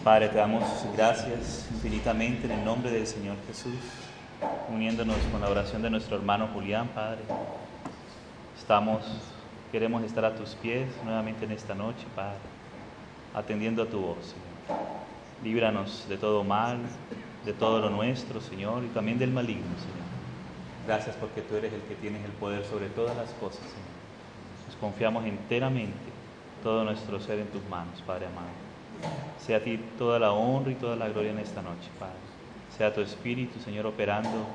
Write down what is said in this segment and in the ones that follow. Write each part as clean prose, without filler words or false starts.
Padre, te damos gracias infinitamente en el nombre del Señor Jesús, uniéndonos con la oración de nuestro hermano Julián, Padre. Queremos estar a tus pies nuevamente en esta noche, Padre, atendiendo a tu voz, Señor. Líbranos de todo mal, de todo lo nuestro, Señor, y también del maligno, Señor. Gracias porque tú eres el que tienes el poder sobre todas las cosas, Señor. Nos confiamos enteramente todo nuestro ser en tus manos, Padre amado. Sea a ti toda la honra y toda la gloria en esta noche, Padre. Sea tu Espíritu, Señor, operando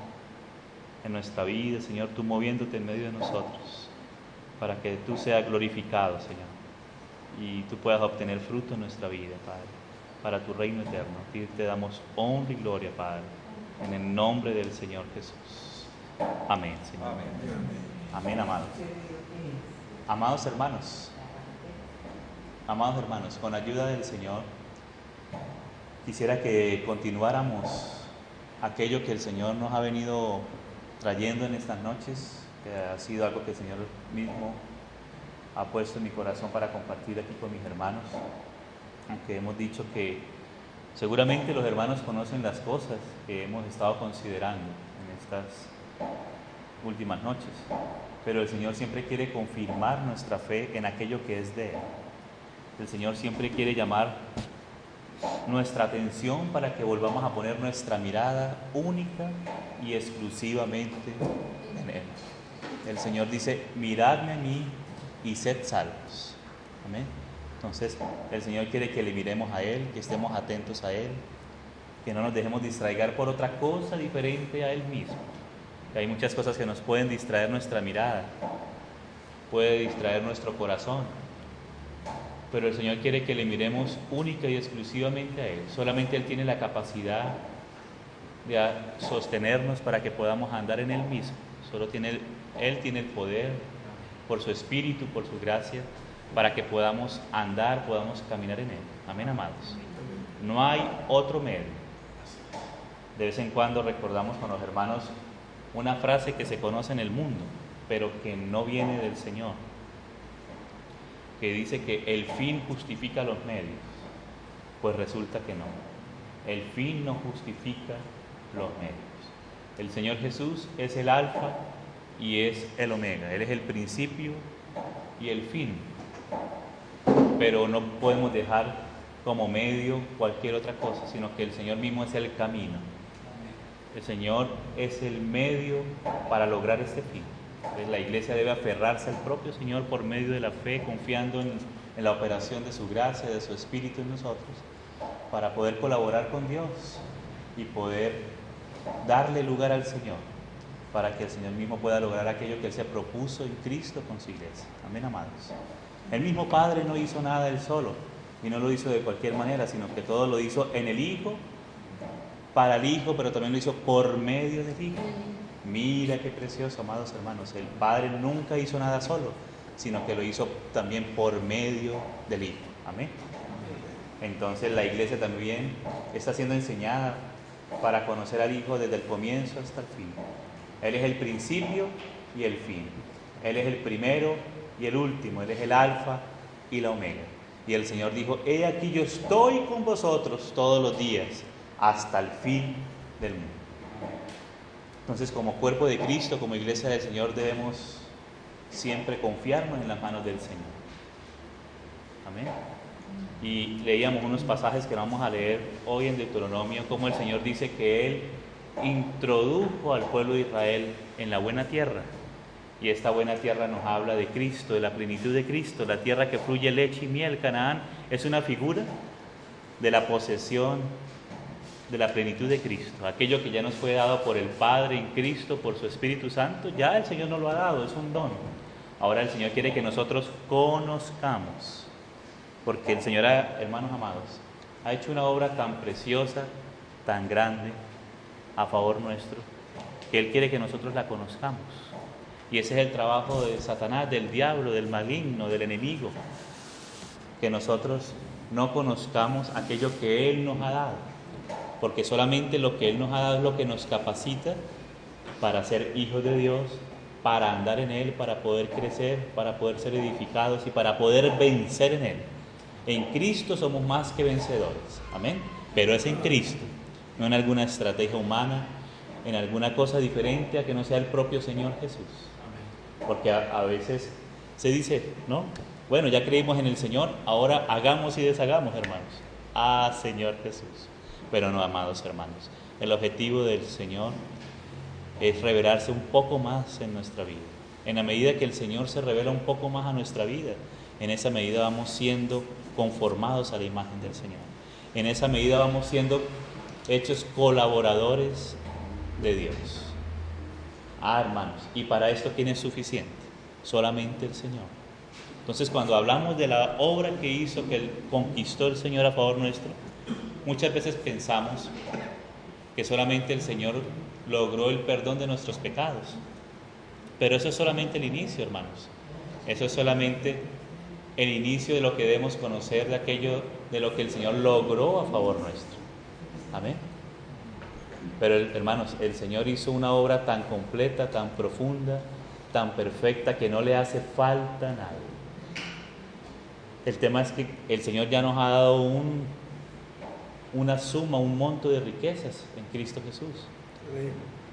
en nuestra vida, Señor, tú moviéndote en medio de nosotros, para que tú seas glorificado, Señor, y tú puedas obtener fruto en nuestra vida, Padre, para tu reino eterno. A ti te damos honra y gloria, Padre, en el nombre del Señor Jesús. Amén, Señor. Amén. Amén, amados. Amados hermanos, con ayuda del Señor, quisiera que continuáramos aquello que el Señor nos ha venido trayendo en estas noches, que ha sido algo que el Señor mismo ha puesto en mi corazón para compartir aquí con mis hermanos, aunque hemos dicho que seguramente los hermanos conocen las cosas que hemos estado considerando en estas últimas noches, pero el Señor siempre quiere confirmar nuestra fe en aquello que es de Él. El Señor siempre quiere llamar nuestra atención para que volvamos a poner nuestra mirada única y exclusivamente en Él. El Señor dice: miradme a mí y sed salvos. Amén. Entonces el Señor quiere que le miremos a Él, que estemos atentos a Él, que no nos dejemos distraer por otra cosa diferente a Él mismo. Que hay muchas cosas que nos pueden distraer nuestra mirada, puede distraer nuestro corazón, pero el Señor quiere que le miremos única y exclusivamente a Él. Solamente Él tiene la capacidad de sostenernos para que podamos andar en Él mismo. Él tiene el poder, por su Espíritu, por su gracia, para que podamos andar, podamos caminar en Él. Amén, amados. No hay otro medio. De vez en cuando recordamos con los hermanos una frase que se conoce en el mundo, pero que no viene del Señor, que dice que el fin justifica los medios. Pues resulta que no. El fin no justifica los medios. El Señor Jesús es el alfa y es el omega. Él es el principio y el fin. Pero no podemos dejar como medio cualquier otra cosa, sino que el Señor mismo es el camino. El Señor es el medio para lograr este fin. Entonces, la iglesia debe aferrarse al propio Señor por medio de la fe, confiando en la operación de su gracia, de su Espíritu en nosotros, para poder colaborar con Dios y poder darle lugar al Señor, para que el Señor mismo pueda lograr aquello que Él se propuso en Cristo con su iglesia. Amén, amados. El mismo Padre no hizo nada Él solo, y no lo hizo de cualquier manera, sino que todo lo hizo en el Hijo, para el Hijo, pero también lo hizo por medio del Hijo. Mira qué precioso, amados hermanos. El Padre nunca hizo nada solo, sino que lo hizo también por medio del Hijo. Amén. Entonces la iglesia también está siendo enseñada para conocer al Hijo desde el comienzo hasta el fin. Él es el principio y el fin. Él es el primero y el último. Él es el alfa y la omega. Y el Señor dijo: he aquí yo estoy con vosotros todos los días hasta el fin del mundo. Entonces, como cuerpo de Cristo, como iglesia del Señor, debemos siempre confiarnos en las manos del Señor. Amén. Y leíamos unos pasajes que vamos a leer hoy en Deuteronomio, como el Señor dice que Él introdujo al pueblo de Israel en la buena tierra. Y esta buena tierra nos habla de Cristo, de la plenitud de Cristo. La tierra que fluye leche y miel, Canaán, es una figura de la posesión de la plenitud de Cristo. Aquello que ya nos fue dado por el Padre en Cristo, por su Espíritu Santo, ya el Señor nos lo ha dado, es un don. Ahora el Señor quiere que nosotros conozcamos, porque el Señor, hermanos amados, ha hecho una obra tan preciosa, tan grande a favor nuestro, que Él quiere que nosotros la conozcamos. Y ese es el trabajo de Satanás, del diablo, del maligno, del enemigo, que nosotros no conozcamos aquello que Él nos ha dado, porque solamente lo que Él nos ha dado es lo que nos capacita para ser hijos de Dios, para andar en Él, para poder crecer, para poder ser edificados y para poder vencer en Él. En Cristo somos más que vencedores. Amén. Pero es en Cristo, no en alguna estrategia humana, en alguna cosa diferente a que no sea el propio Señor Jesús. Porque a veces se dice, ¿no? Bueno, ya creímos en el Señor, ahora hagamos y deshagamos, hermanos. Ah, Señor Jesús. Pero no, amados hermanos, el objetivo del Señor es revelarse un poco más en nuestra vida. En la medida que el Señor se revela un poco más a nuestra vida, en esa medida vamos siendo conformados a la imagen del Señor. En esa medida vamos siendo hechos colaboradores de Dios. Ah, hermanos, y para esto, ¿quién es suficiente? Solamente el Señor. Entonces, cuando hablamos de la obra que hizo, que conquistó el Señor a favor nuestro, muchas veces pensamos que solamente el Señor logró el perdón de nuestros pecados. Pero eso es solamente el inicio, hermanos. Eso es solamente el inicio de lo que debemos conocer de aquello de lo que el Señor logró a favor nuestro. Amén. Pero, hermanos, el Señor hizo una obra tan completa, tan profunda, tan perfecta, que no le hace falta nada. El tema es que el Señor ya nos ha dado una suma, un monto de riquezas en Cristo Jesús.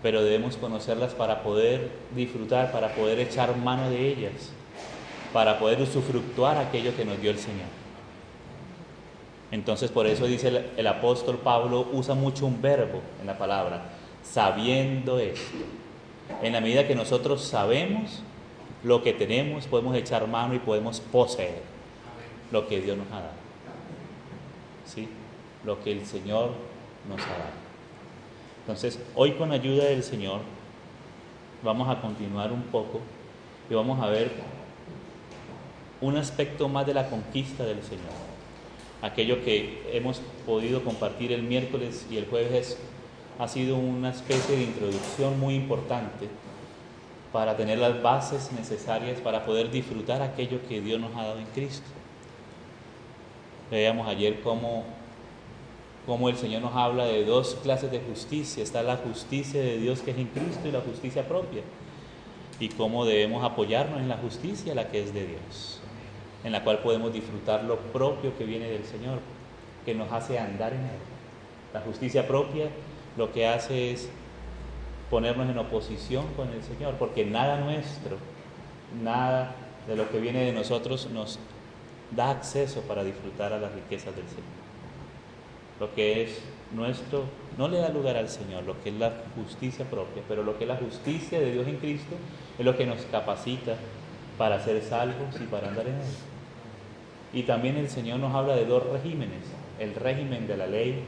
Pero debemos conocerlas para poder disfrutar, para poder echar mano de ellas, para poder usufructuar aquello que nos dio el Señor. Entonces, por eso dice el apóstol Pablo, usa mucho un verbo en la palabra, sabiendo esto. En la medida que nosotros sabemos lo que tenemos, podemos echar mano y podemos poseer lo que Dios nos ha dado. ¿Sí? Lo que el Señor nos ha dado. Entonces, hoy con ayuda del Señor vamos a continuar un poco y vamos a ver un aspecto más de la conquista del Señor. Aquello que hemos podido compartir el miércoles y el jueves ha sido una especie de introducción muy importante para tener las bases necesarias para poder disfrutar aquello que Dios nos ha dado en Cristo. Veíamos ayer cómo el Señor nos habla de dos clases de justicia. Está la justicia de Dios que es en Cristo y la justicia propia. Y cómo debemos apoyarnos en la justicia, la que es de Dios, en la cual podemos disfrutar lo propio que viene del Señor, que nos hace andar en Él. La justicia propia lo que hace es ponernos en oposición con el Señor, porque nada nuestro, nada de lo que viene de nosotros nos da acceso para disfrutar a las riquezas del Señor. Lo que es nuestro no le da lugar al Señor, lo que es la justicia propia, pero lo que es la justicia de Dios en Cristo es lo que nos capacita para ser salvos y para andar en Él. Y también el Señor nos habla de dos regímenes, el régimen de la ley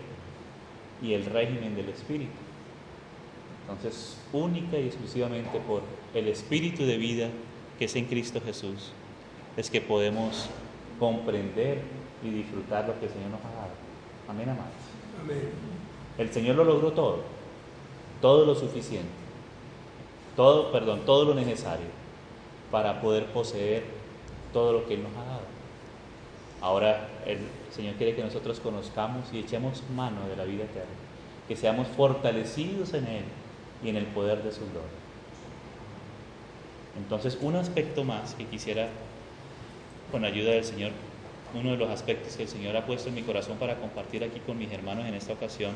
y el régimen del Espíritu. Entonces, única y exclusivamente por el Espíritu de vida que es en Cristo Jesús, es que podemos comprender y disfrutar lo que el Señor nos ha dado. Amén, amados. Amén. El Señor lo logró todo lo suficiente, todo lo necesario para poder poseer todo lo que Él nos ha dado. Ahora el Señor quiere que nosotros conozcamos y echemos mano de la vida eterna, que seamos fortalecidos en Él y en el poder de su gloria. Entonces, un aspecto más que quisiera, con ayuda del Señor, uno de los aspectos que el Señor ha puesto en mi corazón para compartir aquí con mis hermanos en esta ocasión,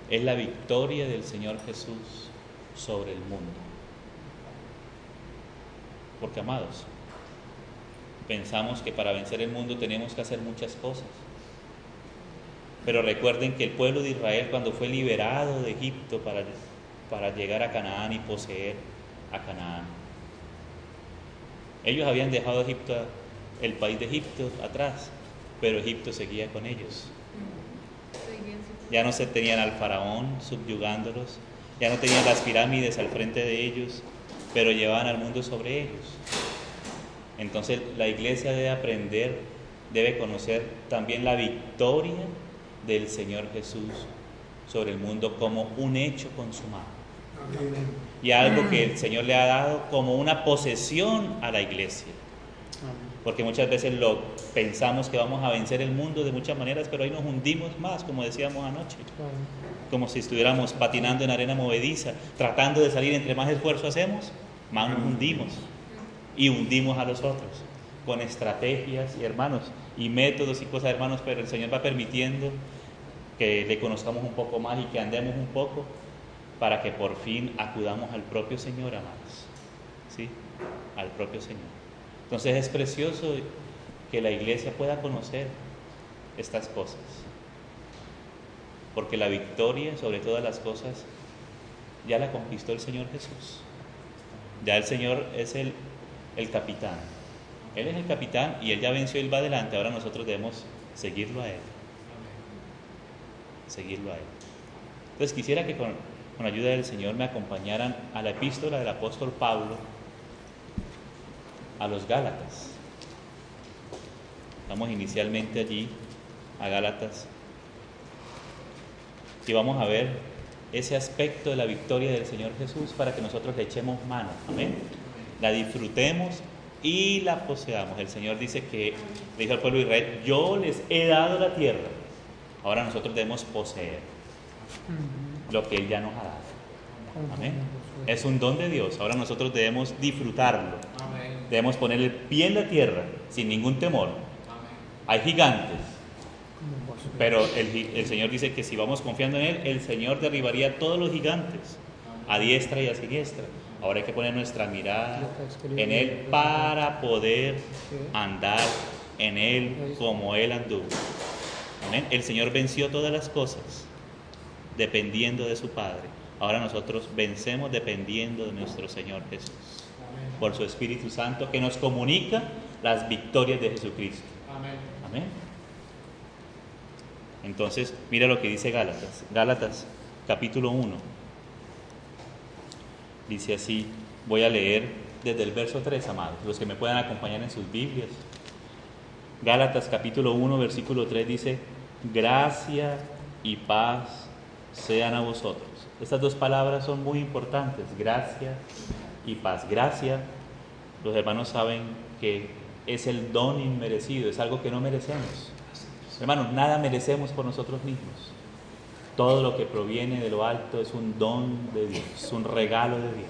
es la victoria del Señor Jesús sobre el mundo. Porque, amados, pensamos que para vencer el mundo tenemos que hacer muchas cosas. Pero recuerden que el pueblo de Israel, cuando fue liberado de Egipto para llegar a Canaán y poseer a Canaán, ellos habían dejado el país de Egipto atrás, pero Egipto seguía con ellos. Ya no se tenían al faraón subyugándolos, ya no tenían las pirámides al frente de ellos, pero llevaban al mundo sobre ellos. Entonces la iglesia debe aprender, debe conocer también la victoria del Señor Jesús sobre el mundo como un hecho consumado. Amén. Y algo que el Señor le ha dado como una posesión a la iglesia. Porque muchas veces pensamos que vamos a vencer el mundo de muchas maneras, pero ahí nos hundimos más, como decíamos anoche. Como si estuviéramos patinando en arena movediza, tratando de salir. Entre más esfuerzo hacemos, más nos hundimos. Y hundimos a los otros con estrategias. Y hermanos, y métodos y cosas, hermanos, pero el Señor va permitiendo que le conozcamos un poco más y que andemos un poco para que por fin acudamos al propio Señor, amados. ¿Sí? Al propio Señor. Entonces es precioso que la iglesia pueda conocer estas cosas, porque la victoria sobre todas las cosas ya la conquistó el Señor Jesús. Ya el Señor es el capitán. Él es el capitán y Él ya venció, Él va adelante. Ahora nosotros debemos seguirlo a Él. Seguirlo a Él. Entonces quisiera que con ayuda del Señor me acompañaran a la epístola del apóstol Pablo a los Gálatas. Vamos inicialmente allí a Gálatas y vamos a ver ese aspecto de la victoria del Señor Jesús para que nosotros le echemos mano, amén, la disfrutemos y la poseamos. El Señor dice que le dijo al pueblo de Israel: yo les he dado la tierra, ahora nosotros debemos poseer lo que Él ya nos ha dado, amén. Es un don de Dios, ahora nosotros debemos disfrutarlo, debemos poner el pie en la tierra sin ningún temor. Hay gigantes, pero el Señor dice que si vamos confiando en Él, el Señor derribaría todos los gigantes, a diestra y a siniestra. Ahora hay que poner nuestra mirada en Él para poder andar en Él como Él anduvo. ¿Amén? El Señor venció todas las cosas dependiendo de su Padre. Ahora nosotros vencemos dependiendo de nuestro Señor Jesús, por su Espíritu Santo que nos comunica las victorias de Jesucristo. Amén. Entonces, mira lo que dice Gálatas. Gálatas, capítulo 1. Dice así, voy a leer desde el verso 3, amados, los que me puedan acompañar en sus Biblias. Gálatas, capítulo 1, versículo 3 dice: gracia y paz sean a vosotros. Estas dos palabras son muy importantes, gracia y paz. Gracia, los hermanos saben que es el don inmerecido, es algo que no merecemos. Hermanos, nada merecemos por nosotros mismos. Todo lo que proviene de lo alto es un don de Dios, es un regalo de Dios.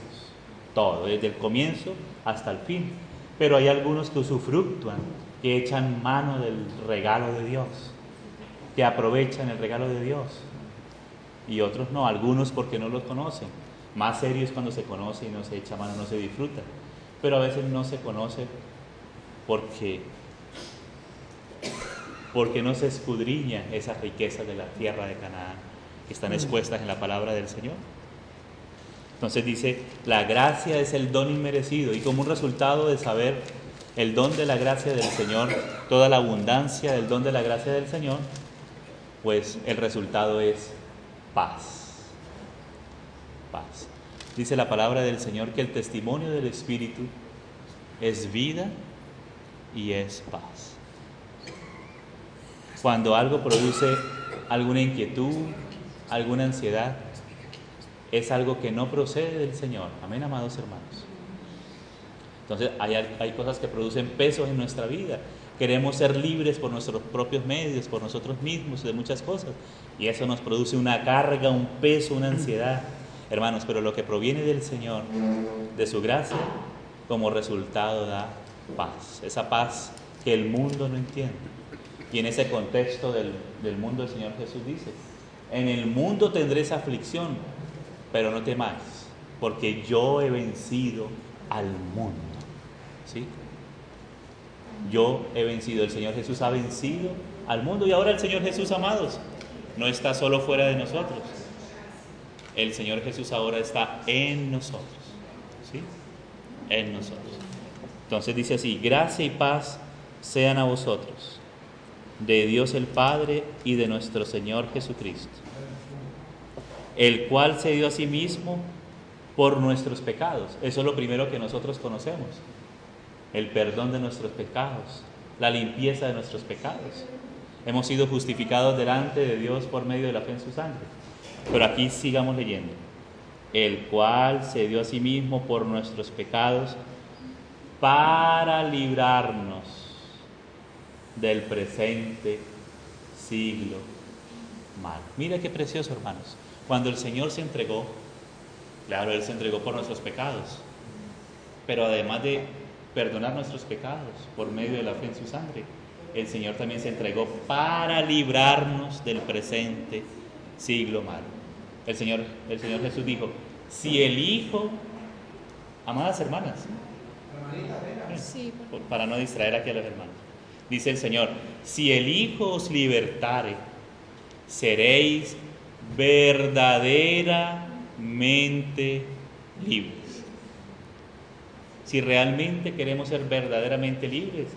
Todo, desde el comienzo hasta el fin. Pero hay algunos que usufructúan, que echan mano del regalo de Dios, que aprovechan el regalo de Dios. Y otros no, algunos porque no los conocen. Más serio es cuando se conoce y no se echa mano, no se disfruta. Pero a veces no se conoce porque no se escudriña esas riquezas de la tierra de Canaán que están expuestas en la palabra del Señor. Entonces dice, la gracia es el don inmerecido, y como un resultado de saber el don de la gracia del Señor, toda la abundancia del don de la gracia del Señor, pues el resultado es paz. Paz. Dice la palabra del Señor que el testimonio del Espíritu es vida y es paz. Cuando algo produce alguna inquietud, alguna ansiedad, es algo que no procede del Señor. Amén, amados hermanos. Entonces hay cosas que producen pesos en nuestra vida. Queremos ser libres por nuestros propios medios, por nosotros mismos, de muchas cosas. Y eso nos produce una carga, un peso, una ansiedad. Hermanos, pero lo que proviene del Señor, de su gracia, como resultado da paz. Esa paz que el mundo no entiende. Y en ese contexto del mundo, el Señor Jesús dice: en el mundo tendréis aflicción, pero no temáis, porque yo he vencido al mundo. ¿Sí? Yo he vencido, el Señor Jesús ha vencido al mundo. Y ahora el Señor Jesús, amados, no está solo fuera de nosotros. El Señor Jesús ahora está en nosotros. ¿Sí? En nosotros. Entonces dice así: gracia y paz sean a vosotros, de Dios el Padre y de nuestro Señor Jesucristo, el cual se dio a sí mismo por nuestros pecados. Eso es lo primero que nosotros conocemos: el perdón de nuestros pecados, la limpieza de nuestros pecados. Hemos sido justificados delante de Dios por medio de la fe en su sangre. Pero aquí sigamos leyendo: el cual se dio a sí mismo por nuestros pecados para librarnos del presente siglo malo. Mira qué precioso, hermanos. Cuando el Señor se entregó, claro, Él se entregó por nuestros pecados, pero además de perdonar nuestros pecados por medio de la fe en su sangre, el Señor también se entregó para librarnos del presente siglo malo. El Señor Jesús dijo, si el Hijo, amadas hermanas, Sí, para no distraer aquí a los hermanos, dice el Señor, si el Hijo os libertare, seréis verdaderamente libres. Si realmente queremos ser verdaderamente libres,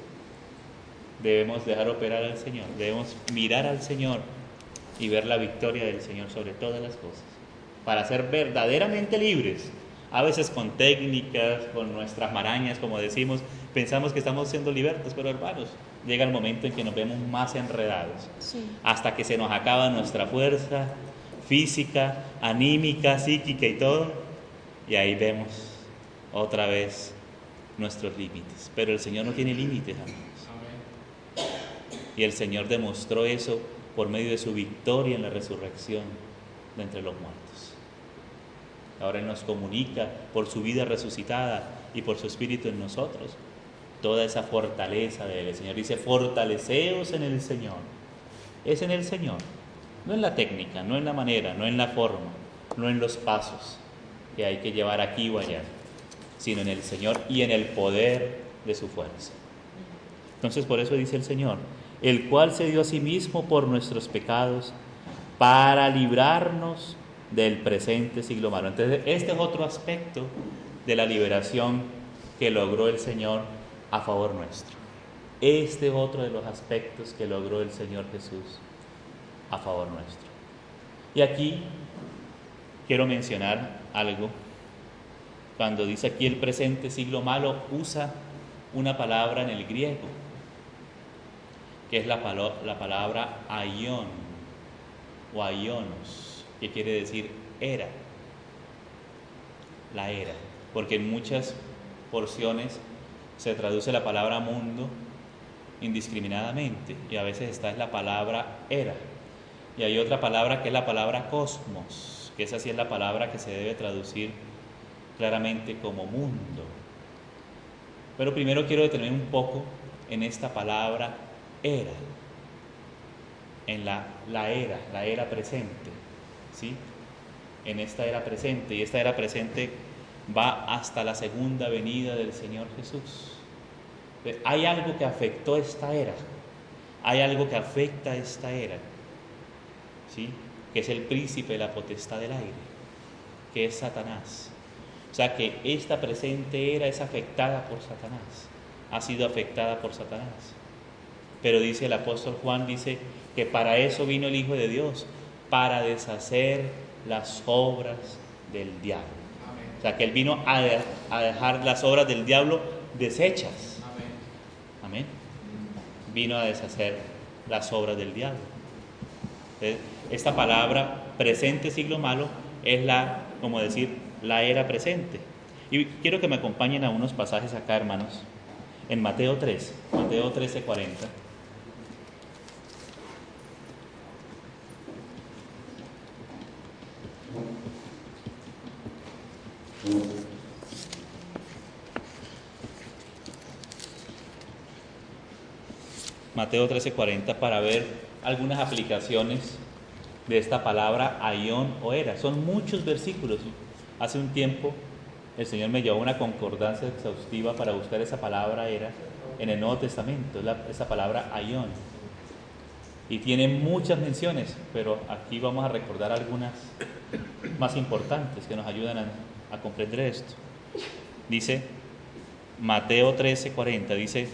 debemos dejar operar al Señor, debemos mirar al Señor y ver la victoria del Señor sobre todas las cosas. Para ser verdaderamente libres, a veces con técnicas, con nuestras marañas, como decimos, pensamos que estamos siendo libertos, pero hermanos, llega el momento en que nos vemos más enredados, sí. hasta que se nos acaba nuestra fuerza física, anímica, psíquica y todo, y ahí vemos otra vez nuestros límites. Pero el Señor no tiene límites, hermanos. Y el Señor demostró eso por medio de su victoria en la resurrección de entre los muertos. Ahora Él nos comunica por su vida resucitada y por su Espíritu en nosotros toda esa fortaleza de Él. El Señor dice, fortaleceos en el Señor. Es en el Señor, no en la técnica, no en la manera, no en la forma, no en los pasos que hay que llevar aquí o allá, sino en el Señor y en el poder de su fuerza. Entonces por eso dice el Señor, el cual se dio a sí mismo por nuestros pecados para librarnos del presente siglo malo. Entonces este es otro aspecto de la liberación que logró el Señor a favor nuestro. Este es otro de los aspectos que logró el Señor Jesús a favor nuestro. Y aquí quiero mencionar algo. Cuando dice aquí el presente siglo malo, usa una palabra en el griego, que es la palabra aion o aionos, que quiere decir era, la era, porque en muchas porciones se traduce la palabra mundo indiscriminadamente y a veces está la palabra era, y hay otra palabra que es la palabra cosmos, que esa sí es la palabra que se debe traducir claramente como mundo. Pero primero quiero detenerme un poco en esta palabra era, en la era presente, ¿sí? En esta era presente, y esta era presente va hasta la segunda venida del Señor Jesús. Hay algo que afectó esta era, hay algo que afecta esta era, ¿sí? Que es el príncipe de la potestad del aire, que es Satanás. O sea que esta presente era es afectada por Satanás, ha sido afectada por Satanás. Pero dice el apóstol Juan, dice que para eso vino el Hijo de Dios, para deshacer las obras del diablo. O sea que Él vino a dejar las obras del diablo deshechas. Amén. Vino a deshacer las obras del diablo. Entonces, esta palabra presente siglo malo es como decir, la era presente. Y quiero que me acompañen a unos pasajes acá, hermanos, en Mateo 13:40. Mateo 13:40, para ver algunas aplicaciones de esta palabra aion o era. Son muchos versículos. Hace un tiempo el Señor me llevó una concordancia exhaustiva para buscar esa palabra era en el Nuevo Testamento, esa palabra aion. Y tiene muchas menciones, pero aquí vamos a recordar algunas más importantes que nos ayudan a comprender esto. Dice Mateo 13:40, dice,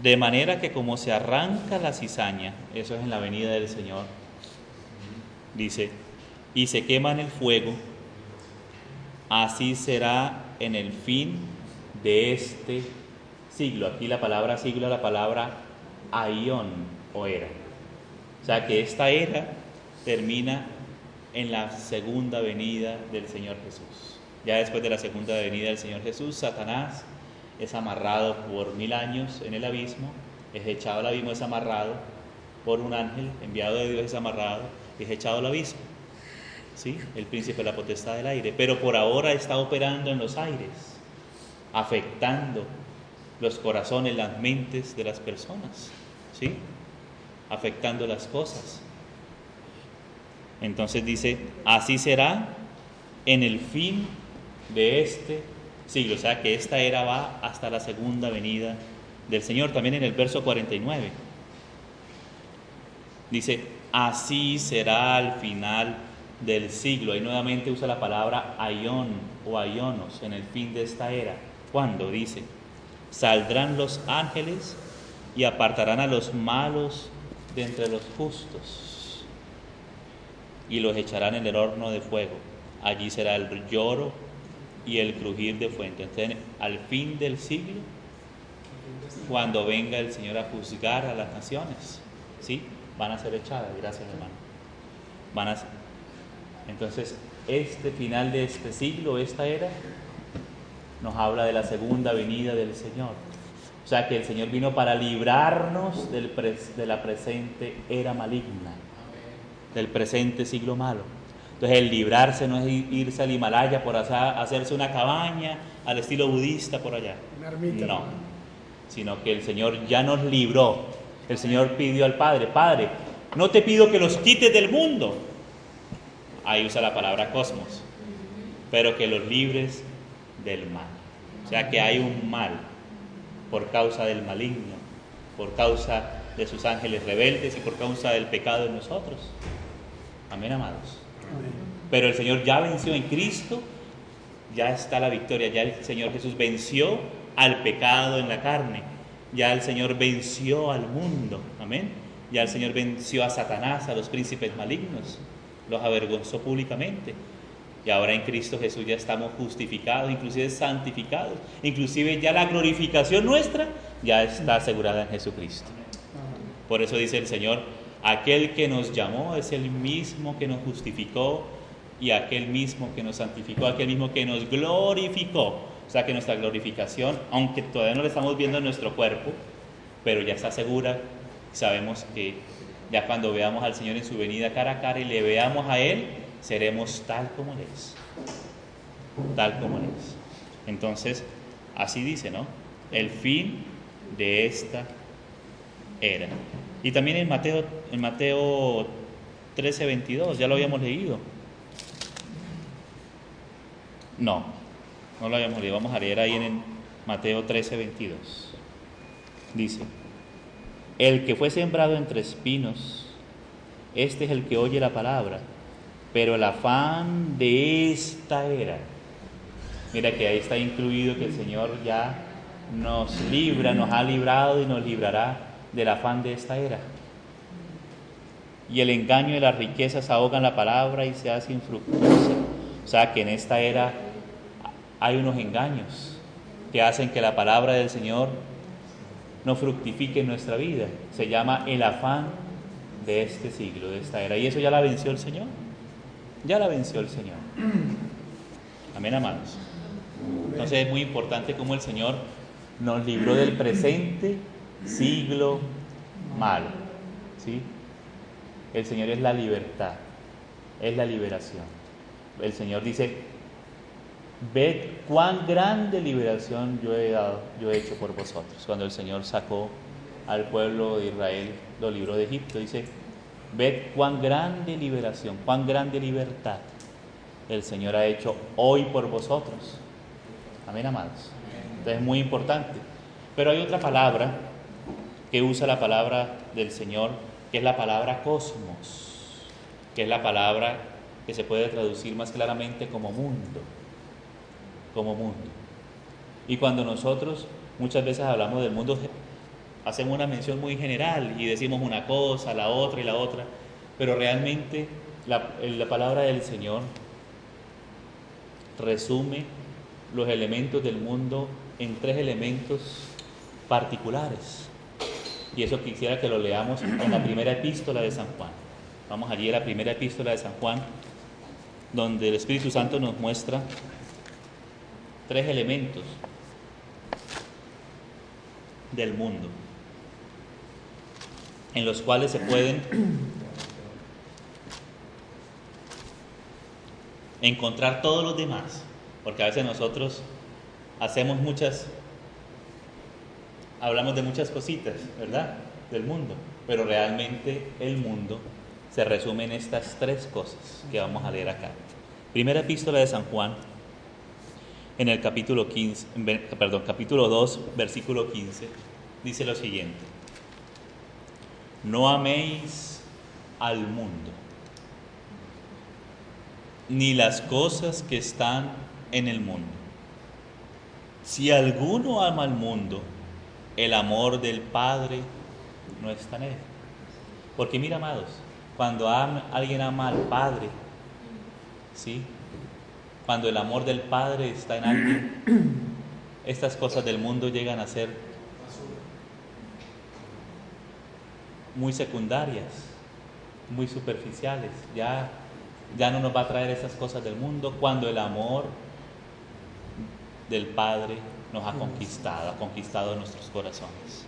de manera que como se arranca la cizaña, eso es en la venida del Señor, dice, y se quema en el fuego, así será en el fin de este siglo. Aquí la palabra siglo es la palabra aion o era. O sea que esta era termina en la segunda venida del Señor Jesús. Ya después de la segunda venida del Señor Jesús, Satanás es amarrado por 1000 años en el abismo, es echado al abismo, es amarrado por un ángel enviado de Dios, es amarrado, es echado al abismo, ¿sí? El príncipe de la potestad del aire, pero por ahora está operando en los aires, afectando los corazones, las mentes de las personas, ¿sí? Afectando las cosas. Entonces dice, así será en el fin de este siglo. O sea que esta era va hasta la segunda venida del Señor. También en el verso 49 dice, así será al final del siglo. Ahí nuevamente usa la palabra aion o aionos, en el fin de esta era. ¿Cuándo? Dice, saldrán los ángeles y apartarán a los malos de entre los justos y los echarán en el horno de fuego. Allí será el lloro y el crujir de fuente. Entonces, al fin del siglo, cuando venga el Señor a juzgar a las naciones, ¿sí? Van a ser echadas. Gracias, hermano. Entonces, este final de este siglo, esta era, nos habla de la segunda venida del Señor. O sea que el Señor vino para librarnos de la presente era maligna, del presente siglo malo. Entonces el librarse no es irse al Himalaya por hacerse una cabaña al estilo budista por allá. No, sino que el Señor ya nos libró. El Señor pidió al Padre, Padre, no te pido que los quites del mundo. Ahí usa la palabra cosmos, pero que los libres del mal. O sea que hay un mal por causa del maligno, por causa de sus ángeles rebeldes y por causa del pecado en nosotros. Amén, amados. Amén. Pero el Señor ya venció en Cristo, ya está la victoria, ya el Señor Jesús venció al pecado en la carne, ya el Señor venció al mundo, amén. Ya el Señor venció a Satanás, a los príncipes malignos, los avergonzó públicamente. Y ahora en Cristo Jesús ya estamos justificados, inclusive santificados. Inclusive ya la glorificación nuestra ya está asegurada en Jesucristo. Por eso dice el Señor, aquel que nos llamó es el mismo que nos justificó y aquel mismo que nos santificó, aquel mismo que nos glorificó. O sea que nuestra glorificación, aunque todavía no la estamos viendo en nuestro cuerpo, pero ya está segura. Sabemos que ya cuando veamos al Señor en su venida cara a cara y le veamos a Él, seremos tal como Él es. Tal como Él es. Entonces, así dice, ¿no? El fin de esta era. Y también en Mateo 13:22, ya lo habíamos leído. No lo habíamos leído. Vamos a leer ahí en Mateo 13:22. Dice, el que fue sembrado entre espinos, este es el que oye la palabra, pero el afán de esta era. Mira que ahí está incluido que el Señor ya nos libra, nos ha librado y nos librará del afán de esta era. Y el engaño de las riquezas ahogan la palabra y se hace infructuosa. O sea que en esta era hay unos engaños que hacen que la palabra del Señor no fructifique en nuestra vida. Se llama el afán de este siglo, de esta era. Y eso ya la venció el Señor. Ya la venció el Señor. Amén, amados. Entonces es muy importante cómo el Señor nos libró del presente siglo malo. ¿Sí? El Señor es la libertad, es la liberación. El Señor dice, ved cuán grande liberación yo he hecho por vosotros. Cuando el Señor sacó al pueblo de Israel, lo libró de Egipto, dice, ved cuán grande liberación, cuán grande libertad el Señor ha hecho hoy por vosotros. Amén, amados. Entonces es muy importante. Pero hay otra palabra que usa la palabra del Señor, que es la palabra cosmos, que es la palabra que se puede traducir más claramente como mundo. Como mundo. Y cuando nosotros muchas veces hablamos del mundo, hacemos una mención muy general y decimos una cosa, la otra y la otra, pero realmente la palabra del Señor resume los elementos del mundo en 3 elementos particulares. Y eso quisiera que lo leamos en la primera epístola de San Juan. Vamos allí a la primera epístola de San Juan, donde el Espíritu Santo nos muestra 3 elementos del mundo en los cuales se pueden encontrar todos los demás, porque a veces nosotros hacemos muchas hablamos de muchas cositas, ¿verdad? Del mundo, pero realmente el mundo se resume en estas tres cosas que vamos a leer acá. Primera epístola de San Juan, en el capítulo 2, versículo 15, dice lo siguiente: no améis al mundo, ni las cosas que están en el mundo. Si alguno ama al mundo, el amor del Padre no está en él. Porque mira, amados, cuando alguien ama al Padre, ¿sí? Cuando el amor del Padre está en alguien, estas cosas del mundo llegan a ser muy secundarias, muy superficiales. Ya no nos va a traer esas cosas del mundo cuando el amor del Padre nos ha conquistado nuestros corazones.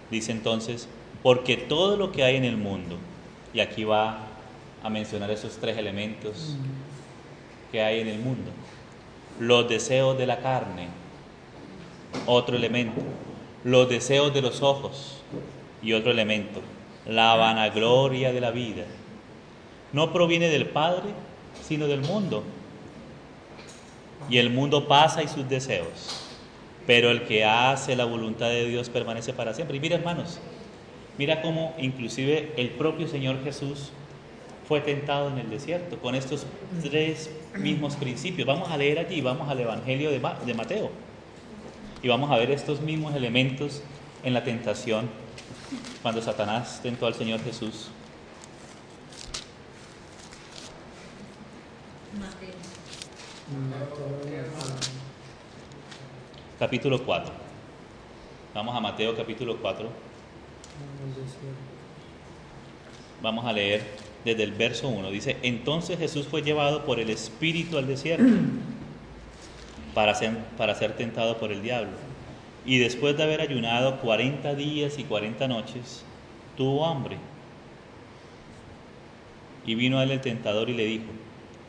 Dice entonces, porque todo lo que hay en el mundo, y aquí va a mencionar esos tres elementos que hay en el mundo: los deseos de la carne, otro elemento; los deseos de los ojos, y otro elemento; la vanagloria de la vida, no proviene del Padre, sino del mundo. Y el mundo pasa y sus deseos, pero el que hace la voluntad de Dios permanece para siempre. Y mira, hermanos, mira cómo inclusive el propio Señor Jesús fue tentado en el desierto con estos tres mismos principios. Vamos a leer allí, vamos al Evangelio de Mateo, y vamos a ver estos mismos elementos en la tentación cuando Satanás tentó al Señor Jesús. Capítulo 4. Vamos a Mateo capítulo 4. Vamos a leer desde el verso 1. Dice: entonces Jesús fue llevado por el Espíritu al desierto para ser tentado por el diablo. Y después de haber ayunado 40 días y 40 noches, tuvo hambre. Y vino a él el tentador y le dijo: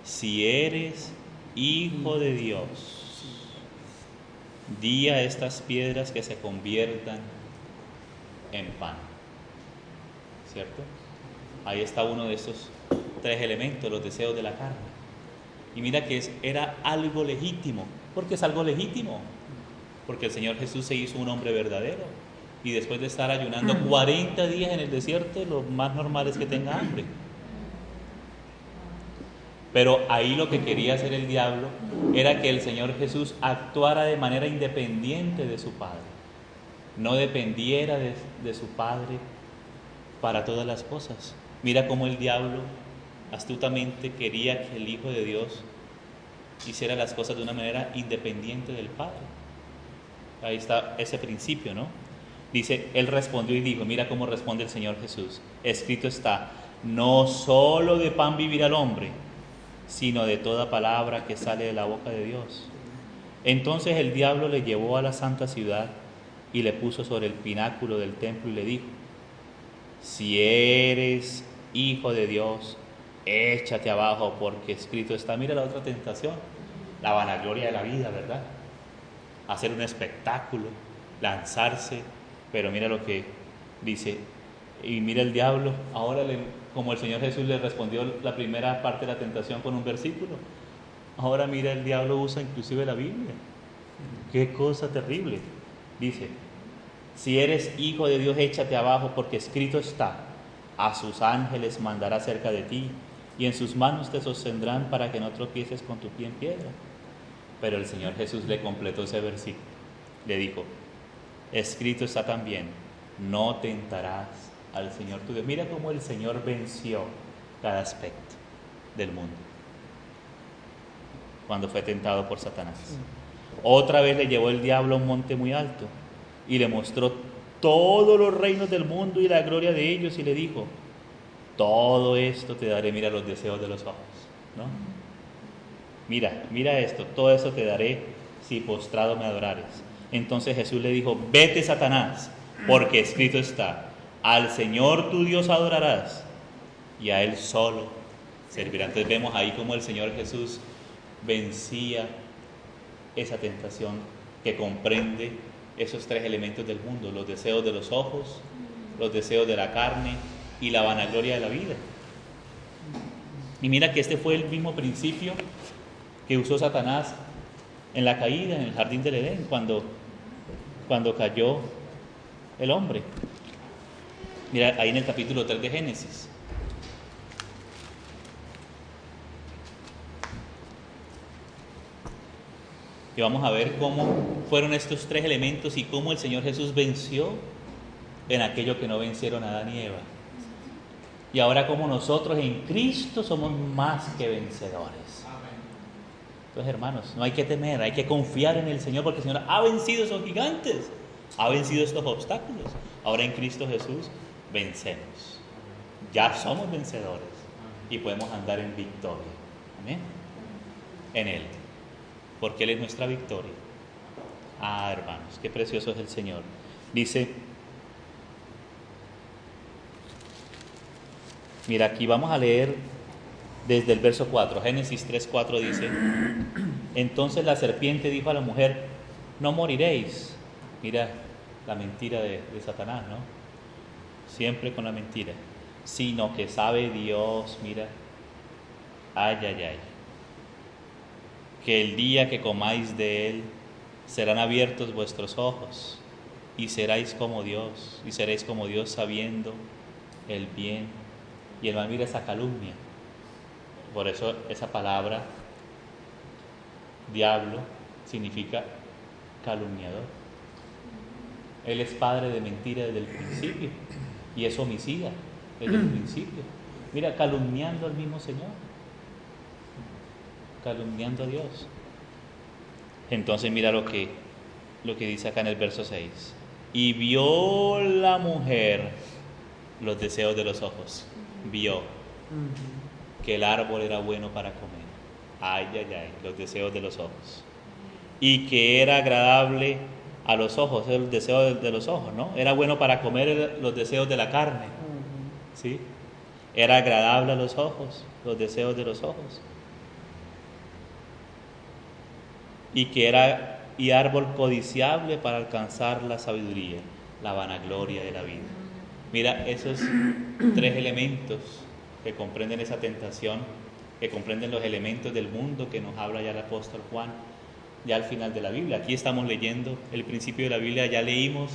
si eres Hijo de Dios, di a estas piedras que se conviertan en pan. ¿Cierto? Ahí está uno de esos tres elementos, los deseos de la carne. Y mira que era algo legítimo. ¿Por qué es algo legítimo? Porque el Señor Jesús se hizo un hombre verdadero. Y después de estar ayunando 40 días en el desierto, lo más normal es que tenga hambre. Pero ahí lo que quería hacer el diablo era que el Señor Jesús actuara de manera independiente de su Padre. No dependiera de su Padre para todas las cosas. Mira cómo el diablo astutamente quería que el Hijo de Dios hiciera las cosas de una manera independiente del Padre. Ahí está ese principio, ¿no? Dice, él respondió y dijo, mira cómo responde el Señor Jesús: escrito está, no solo de pan vivirá el hombre, sino de toda palabra que sale de la boca de Dios. Entonces el diablo le llevó a la santa ciudad y le puso sobre el pináculo del templo y le dijo: si eres Hijo de Dios, échate abajo, porque escrito está. Mira la otra tentación, la vanagloria de la vida, ¿verdad? Hacer un espectáculo, lanzarse, pero mira lo que dice. Y mira el diablo, ahora como el Señor Jesús le respondió la primera parte de la tentación con un versículo, ahora mira, el diablo usa inclusive la Biblia. Qué cosa terrible. Dice: si eres Hijo de Dios, échate abajo, porque escrito está, a sus ángeles mandará cerca de ti, y en sus manos te sostendrán para que no tropieces con tu pie en piedra. Pero el Señor Jesús le completó ese versículo. Le dijo: escrito está también, no tentarás al Señor tu Dios. Mira cómo el Señor venció cada aspecto del mundo cuando fue tentado por Satanás. Otra vez le llevó el diablo a un monte muy alto y le mostró todos los reinos del mundo y la gloria de ellos, y le dijo: todo esto te daré. Mira los deseos de los ojos, ¿no? Mira esto, todo eso te daré si postrado me adorares. Entonces Jesús le dijo: vete, Satanás, porque escrito está, al Señor tu Dios adorarás y a Él solo servirás. Entonces vemos ahí cómo el Señor Jesús vencía esa tentación que comprende esos tres elementos del mundo: los deseos de los ojos, los deseos de la carne y la vanagloria de la vida. Y mira que este fue el mismo principio que usó Satanás en la caída, en el jardín del Edén, cuando cayó el hombre. Mira, ahí en el capítulo 3 de Génesis. Y vamos a ver cómo fueron estos tres elementos y cómo el Señor Jesús venció en aquello que no vencieron Adán y Eva. Y ahora como nosotros en Cristo somos más que vencedores. Entonces, hermanos, no hay que temer, hay que confiar en el Señor, porque el Señor ha vencido esos gigantes, ha vencido estos obstáculos. Ahora en Cristo Jesús vencemos. Ya somos vencedores y podemos andar en victoria. Amén. En Él, porque Él es nuestra victoria. Ah, hermanos, qué precioso es el Señor. Dice, mira, aquí vamos a leer desde el verso 4, Génesis 3:4 dice: entonces la serpiente dijo a la mujer: no moriréis. Mira la mentira de Satanás, ¿no? Siempre con la mentira. Sino que sabe Dios, mira, ay, que el día que comáis de él serán abiertos vuestros ojos y seréis como Dios, sabiendo el bien y el mal. Mira esa calumnia. Por eso esa palabra diablo significa calumniador. Él es padre de mentira desde el principio y es homicida desde el principio. Mira, calumniando al mismo Señor, calumniando a Dios. Entonces mira lo que dice acá en el verso 6: y vio la mujer los deseos de los ojos. Vio que el árbol era bueno para comer. Ay, los deseos de los ojos. Y que era agradable a los ojos, el deseo de los ojos, ¿no? Era bueno para comer los deseos de la carne, ¿sí? Era agradable a los ojos, los deseos de los ojos. Y que era árbol codiciable para alcanzar la sabiduría, la vanagloria de la vida. Mira, esos tres elementos que comprenden esa tentación, que comprenden los elementos del mundo que nos habla ya el apóstol Juan, ya al final de la Biblia. Aquí estamos leyendo el principio de la Biblia, ya leímos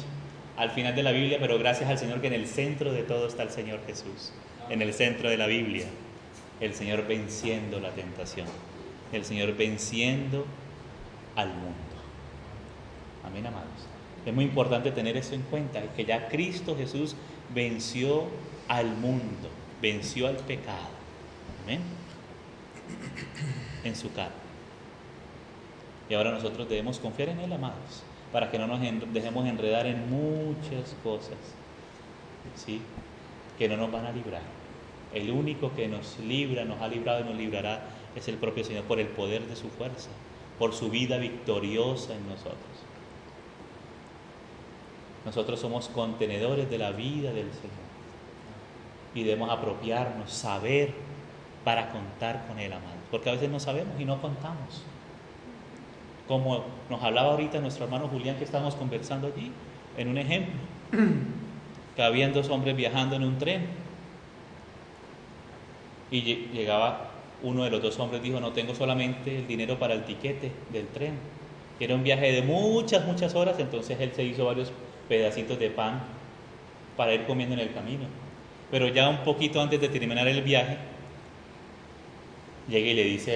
al final de la Biblia, pero gracias al Señor que en el centro de todo está el Señor Jesús, en el centro de la Biblia, el Señor venciendo la tentación, el Señor venciendo al mundo. Amén, amados. Es muy importante tener eso en cuenta, que ya Cristo Jesús venció al mundo, venció al pecado. Amén. En su carne. Y ahora nosotros debemos confiar en Él, amados, para que no nos dejemos enredar en muchas cosas, ¿sí?, que no nos van a librar. El único que nos libra, nos ha librado y nos librará es el propio Señor, por el poder de su fuerza, por su vida victoriosa en nosotros. Nosotros somos contenedores de la vida del Señor y debemos apropiarnos, saber, para contar con Él, amados, porque a veces no sabemos y no contamos. Como nos hablaba ahorita nuestro hermano Julián, que estábamos conversando allí, en un ejemplo, que habían dos hombres viajando en un tren y llegaba uno de los dos hombres, dijo: no tengo solamente el dinero para el tiquete del tren. Era un viaje de muchas horas, entonces él se hizo varios pedacitos de pan para ir comiendo en el camino. Pero ya un poquito antes de terminar el viaje, llega y le dice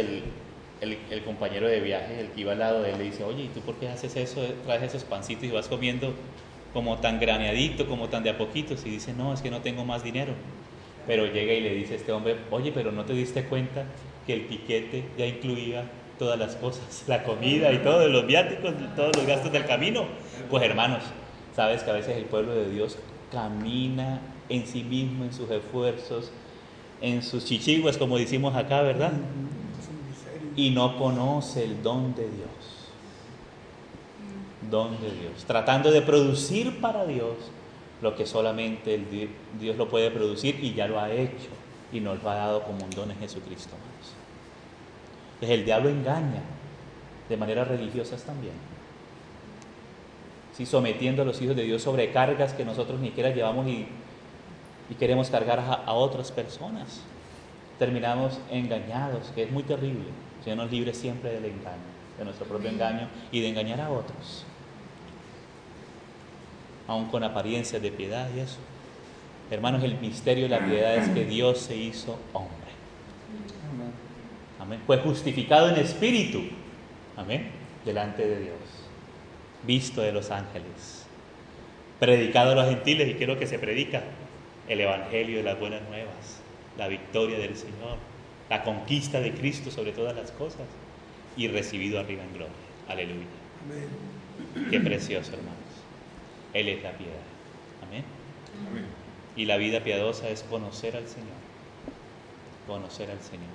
el compañero de viaje, el que iba al lado de él, le dice: oye, ¿y tú por qué haces eso? Traes esos pancitos y vas comiendo como tan graneadito, como tan de a poquitos. Y dice: no, es que no tengo más dinero. Pero llega y le dice a este hombre: oye, pero ¿no te diste cuenta que el tiquete ya incluía todas las cosas, la comida y todos los viáticos, todos los gastos del camino? Pues, hermanos, sabes que a veces el pueblo de Dios camina en sí mismo, en sus esfuerzos, en sus chichiguas, como decimos acá, ¿verdad? Y no conoce el don de Dios. Don de Dios. Tratando de producir para Dios lo que solamente Dios lo puede producir, y ya lo ha hecho y nos lo ha dado como un don en Jesucristo, hermanos. Entonces el diablo engaña. de maneras religiosas también. ¿Sí? Sometiendo a los hijos de Dios sobre cargas que nosotros ni siquiera llevamos y queremos cargar a otras personas. Terminamos engañados, que es muy terrible. El Señor nos libre siempre del engaño, de nuestro propio engaño y de engañar a otros, aun con apariencias de piedad y eso. Hermanos, el misterio de la piedad es que Dios se hizo hombre. Amén. Fue justificado en espíritu. Amén. Delante de Dios. Visto de los ángeles. Predicado a los gentiles, y quiero que se predica el evangelio de las buenas nuevas. La victoria del Señor. La conquista de Cristo sobre todas las cosas. Y recibido arriba en gloria. Aleluya. Amén. Qué precioso, hermanos. Él es la piedad. Amén. Amén. Y la vida piadosa es conocer al Señor. Conocer al Señor.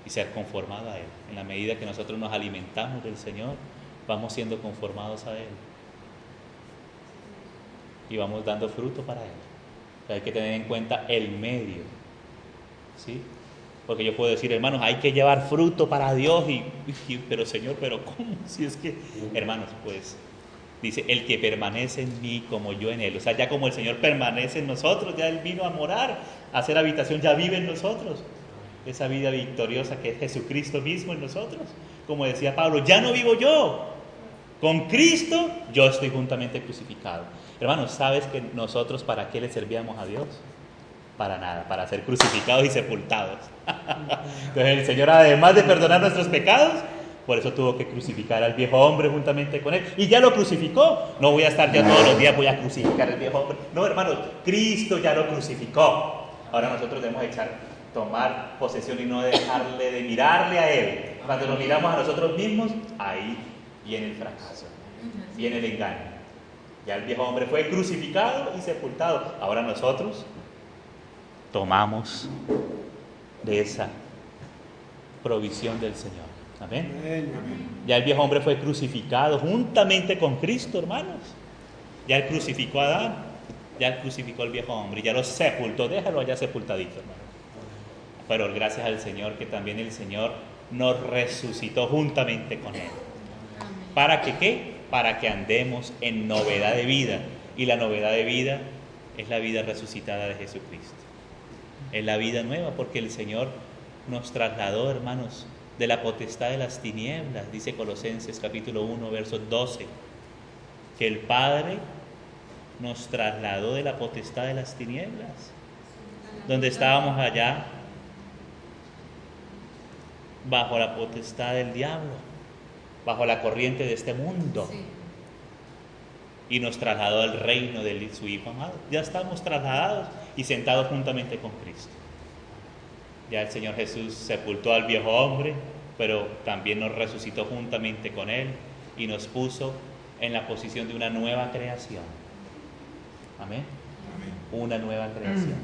Y ser conformado a Él. En la medida que nosotros nos alimentamos del Señor, vamos siendo conformados a Él. Y vamos dando fruto para Él. Pero hay que tener en cuenta el medio. ¿Sí? Porque yo puedo decir, hermanos, hay que llevar fruto para Dios. Pero Señor, ¿pero cómo? Si es que, hermanos, pues, dice, el que permanece en mí como yo en Él. O sea, ya como el Señor permanece en nosotros, ya Él vino a morar, a hacer habitación, ya vive en nosotros. Esa vida victoriosa que es Jesucristo mismo en nosotros. Como decía Pablo, ya no vivo yo. Con Cristo yo estoy juntamente crucificado. Hermanos, ¿sabes que nosotros para qué le servíamos a Dios? Para nada, para ser crucificados y sepultados. Entonces el Señor, además de perdonar nuestros pecados, por eso tuvo que crucificar al viejo hombre juntamente con Él. Y ya lo crucificó. No voy a estar ya todos los días, voy a crucificar al viejo hombre. No, hermanos, Cristo ya lo crucificó. Ahora nosotros debemos tomar posesión y no dejarle de mirarle a Él. Cuando nos miramos a nosotros mismos, ahí viene el fracaso, viene el engaño. Ya el viejo hombre fue crucificado y sepultado. Ahora nosotros tomamos de esa provisión del Señor. Amén. Ya el viejo hombre fue crucificado juntamente con Cristo, hermanos. Ya Él crucificó a Adán, ya Él crucificó al viejo hombre, ya lo sepultó. Déjalo allá sepultadito, hermano. Pero gracias al Señor que también el Señor nos resucitó juntamente con Él. ¿Para que qué? Para que andemos en novedad de vida. Y la novedad de vida es la vida resucitada de Jesucristo. Es la vida nueva porque el Señor nos trasladó, hermanos, de la potestad de las tinieblas. Dice Colosenses capítulo 1, verso 12. Que el Padre nos trasladó de la potestad de las tinieblas. Donde estábamos allá bajo la potestad del diablo, bajo la corriente de este mundo, sí. Y nos trasladó al reino de su Hijo amado. Ya estamos trasladados y sentados juntamente con Cristo. Ya el Señor Jesús sepultó al viejo hombre, pero también nos resucitó juntamente con Él y nos puso en la posición de una nueva creación. Amén. Amén. Una nueva creación.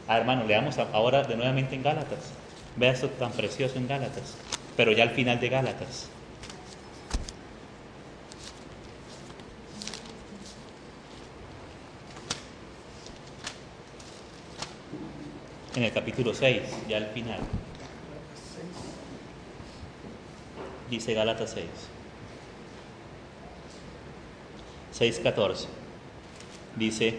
Hermano, leamos ahora de nuevamente en Gálatas. Vea esto tan precioso en Gálatas, pero ya al final de Gálatas. En el capítulo 6, ya al final. Dice Gálatas 6:14. Dice,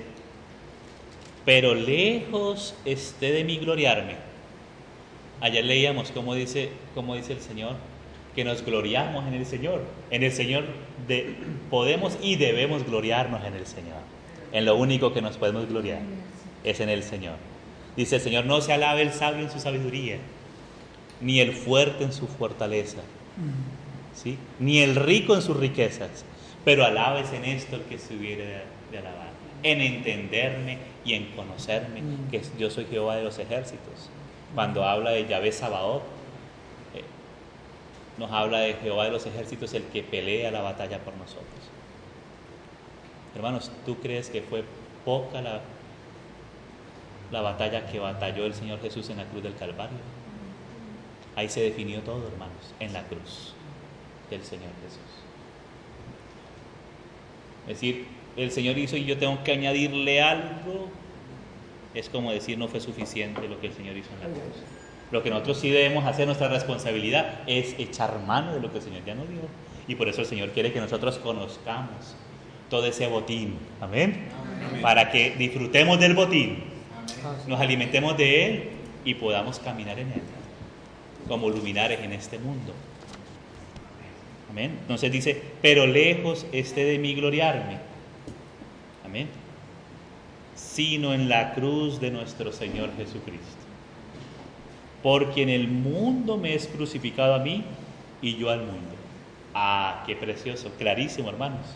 pero lejos esté de mí gloriarme. Ayer leíamos cómo dice el Señor, que nos gloriamos en el Señor. En el Señor podemos y debemos gloriarnos en el Señor. En lo único que nos podemos gloriar es en el Señor. Dice el Señor, no se alabe el sabio en su sabiduría, ni el fuerte en su fortaleza, ¿sí? Ni el rico en sus riquezas, pero alabes en esto el que se hubiere de alabar, en entenderme y en conocerme, que yo soy Jehová de los ejércitos. Cuando habla de Yahvé Sabaoth, nos habla de Jehová de los ejércitos, el que pelea la batalla por nosotros. Hermanos, ¿tú crees que fue poca la batalla que batalló el Señor Jesús en la cruz del Calvario? Ahí se definió todo, hermanos, en la cruz del Señor Jesús. Es decir, el Señor hizo y yo tengo que añadirle algo. Es como decir, no fue suficiente lo que el Señor hizo en la cruz. Lo que nosotros sí debemos hacer, nuestra responsabilidad, es echar mano de lo que el Señor ya nos dio. Y por eso el Señor quiere que nosotros conozcamos todo ese botín. Amén. Amén. Para que disfrutemos del botín, nos alimentemos de él y podamos caminar en él como luminares en este mundo. Amén. Entonces dice, pero lejos esté de mí gloriarme. Amén. Sino en la cruz de nuestro Señor Jesucristo. Porque en el mundo me es crucificado a mí y yo al mundo. Ah, qué precioso, clarísimo, hermanos.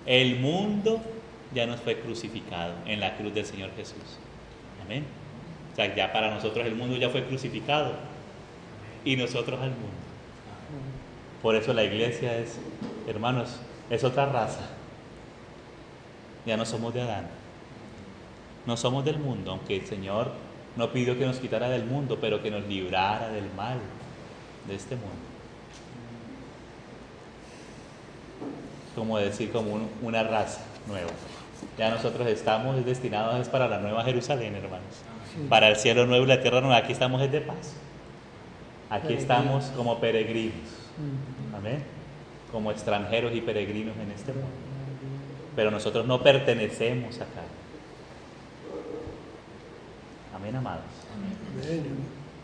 El mundo ya nos fue crucificado en la cruz del Señor Jesús. Amén. O sea, ya para nosotros el mundo ya fue crucificado y nosotros al mundo. Por eso la iglesia es, hermanos, es otra raza. Ya no somos de Adán. No somos del mundo, aunque el Señor no pidió que nos quitara del mundo, pero que nos librara del mal de este mundo. Como decir, como una raza nueva. Ya nosotros estamos destinados para la nueva Jerusalén, hermanos. Sí. Para el cielo nuevo y la tierra nueva. Aquí estamos de paso. Aquí estamos como peregrinos. Amén. Como extranjeros y peregrinos en este mundo. Pero nosotros no pertenecemos acá. Amén, amados. Amén.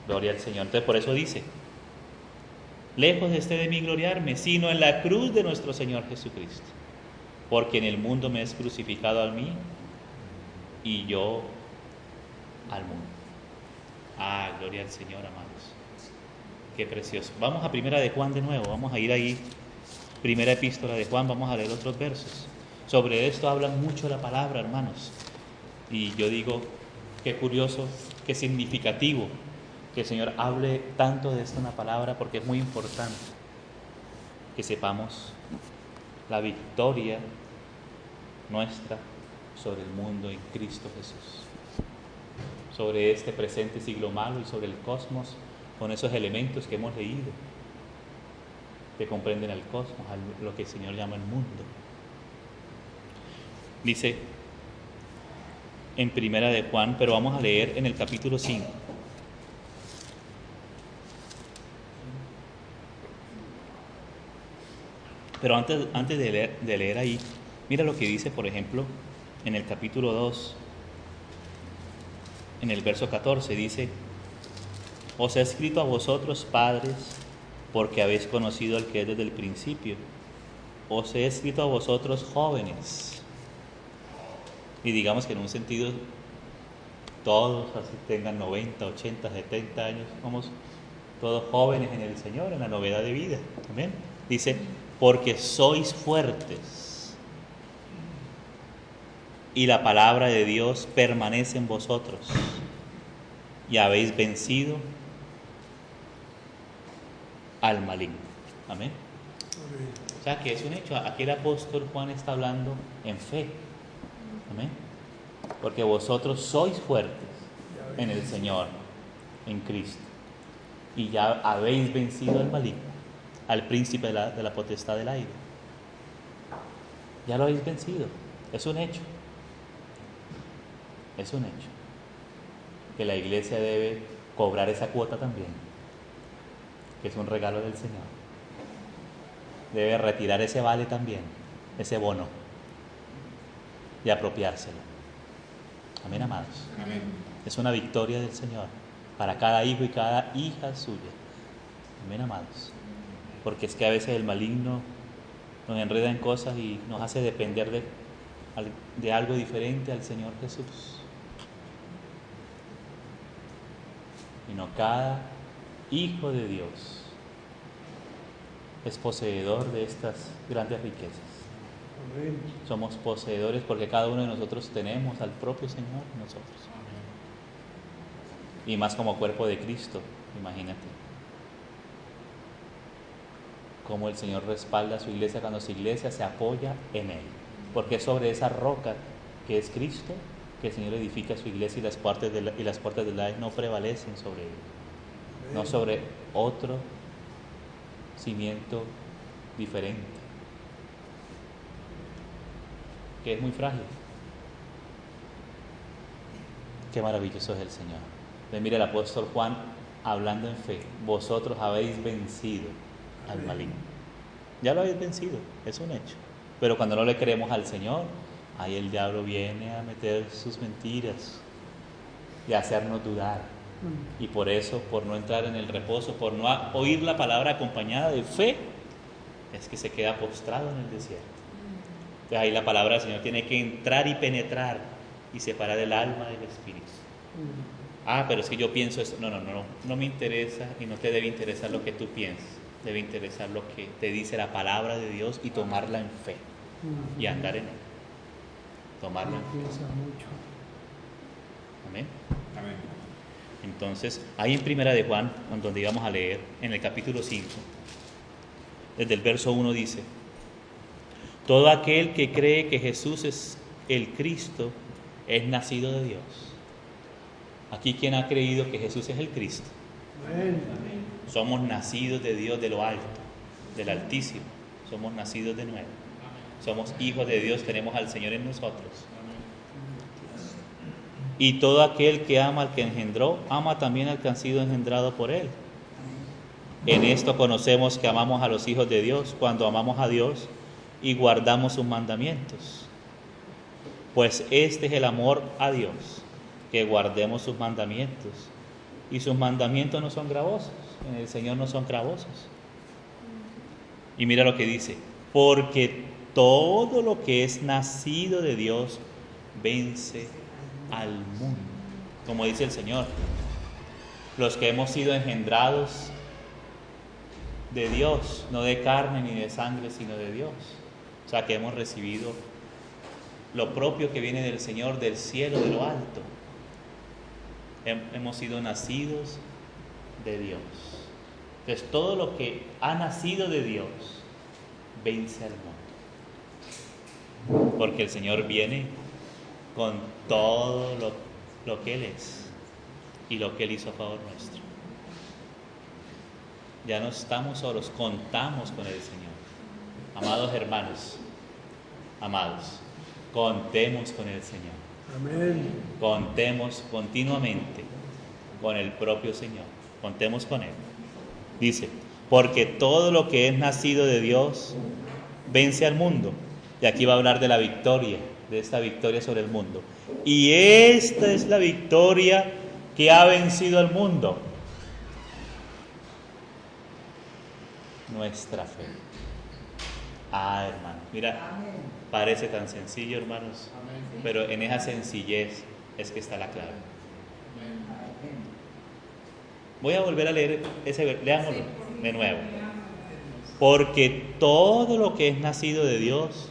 Gloria al Señor. Entonces por eso dice, lejos esté de mí gloriarme, sino en la cruz de nuestro Señor Jesucristo. Porque en el mundo me es crucificado a mí y yo al mundo. Ah, gloria al Señor, amados. Qué precioso. Vamos a Primera de Juan de nuevo, vamos a ir ahí. Primera epístola de Juan, vamos a leer otros versos. Sobre esto habla mucho la palabra, hermanos. Y yo digo, qué curioso, qué significativo que el Señor hable tanto de esto en la palabra, porque es muy importante que sepamos la victoria nuestra sobre el mundo en Cristo Jesús, sobre este presente siglo malo y sobre el cosmos, con esos elementos que hemos leído, que comprenden al cosmos, a lo que el Señor llama el mundo. Dice en Primera de Juan, pero vamos a leer en el capítulo 5. Pero antes de leer ahí, mira lo que dice, por ejemplo, en el capítulo 2, en el verso 14, dice, os he escrito a vosotros, padres, porque habéis conocido al que es desde el principio. Os he escrito a vosotros, jóvenes. Y digamos que en un sentido, todos así tengan 90, 80, 70 años, somos todos jóvenes en el Señor, en la novedad de vida. Amén. Dice, porque sois fuertes y la palabra de Dios permanece en vosotros y habéis vencido al maligno. Amén. O sea que es un hecho. Aquí el apóstol Juan está hablando en fe. Amén. Porque vosotros sois fuertes en el Señor, en Cristo, y ya habéis vencido al maligno, al príncipe de la potestad del aire. Ya lo habéis vencido. Es un hecho. Es un hecho. Que la iglesia debe cobrar esa cuota también, que es un regalo del Señor. Debe retirar ese vale también, ese bono, y apropiárselo. Amén, amados. Amén. Es una victoria del Señor para cada hijo y cada hija suya. Amén, amados. Porque es que a veces el maligno nos enreda en cosas y nos hace depender de algo diferente al Señor Jesús. Y no, cada hijo de Dios es poseedor de estas grandes riquezas. Amén. Somos poseedores porque cada uno de nosotros tenemos al propio Señor en nosotros. Amén. Y más como cuerpo de Cristo, imagínate. Cómo el Señor respalda a su iglesia cuando su iglesia se apoya en Él. Porque es sobre esa roca que es Cristo que el Señor edifica su iglesia y las puertas del Hades no prevalecen sobre Él. Amén. No sobre otro cimiento diferente, que es muy frágil. Qué maravilloso es el Señor. Entonces, mira el apóstol Juan hablando en fe. Vosotros habéis vencido al maligno. Ya lo habéis vencido, es un hecho. Pero cuando no le creemos al Señor, ahí el diablo viene a meter sus mentiras y a hacernos dudar. Y por eso, por no entrar en el reposo, por no oír la palabra acompañada de fe, es que se queda postrado en el desierto. Entonces ahí la palabra del Señor tiene que entrar y penetrar y separar el alma del espíritu. Pero es que yo pienso eso. No me interesa y no te debe interesar lo que tú piensas. Debe interesar lo que te dice la palabra de Dios y tomarla en fe y andar en él. Tomarla en fe. Amén. Amén. Entonces, ahí en Primera de Juan, donde íbamos a leer, en el capítulo 5, desde el verso 1 dice: todo aquel que cree que Jesús es el Cristo es nacido de Dios. Aquí, ¿quién ha creído que Jesús es el Cristo? Amén. Somos nacidos de Dios, de lo alto, del Altísimo. Somos nacidos de nuevo. Somos hijos de Dios, tenemos al Señor en nosotros. Y todo aquel que ama al que engendró, ama también al que ha sido engendrado por él. En esto conocemos que amamos a los hijos de Dios, cuando amamos a Dios y guardamos sus mandamientos. Pues este es el amor a Dios, que guardemos sus mandamientos. Y sus mandamientos no son gravosos, en el Señor no son gravosos. Y mira lo que dice: porque todo lo que es nacido de Dios vence al mundo. Como dice el Señor, los que hemos sido engendrados de Dios, no de carne ni de sangre, sino de Dios. O sea, que hemos recibido lo propio que viene del Señor, del cielo, de lo alto. Hemos sido nacidos de Dios. Entonces, todo lo que ha nacido de Dios vence al mundo. Porque el Señor viene con todo lo que Él es y lo que Él hizo a favor nuestro. Ya no estamos solos, contamos con el Señor. Amados hermanos, amados, contemos con el Señor. Amén. Contemos continuamente con el propio Señor. Contemos con Él. Dice: porque todo lo que es nacido de Dios vence al mundo. Y aquí va a hablar de la victoria, de esta victoria sobre el mundo. Y esta es la victoria que ha vencido al mundo: nuestra fe. Hermanos, mira, parece tan sencillo, hermanos, pero en esa sencillez es que está la clave. Voy a volver a leer leámoslo de nuevo. Porque todo lo que es nacido de Dios,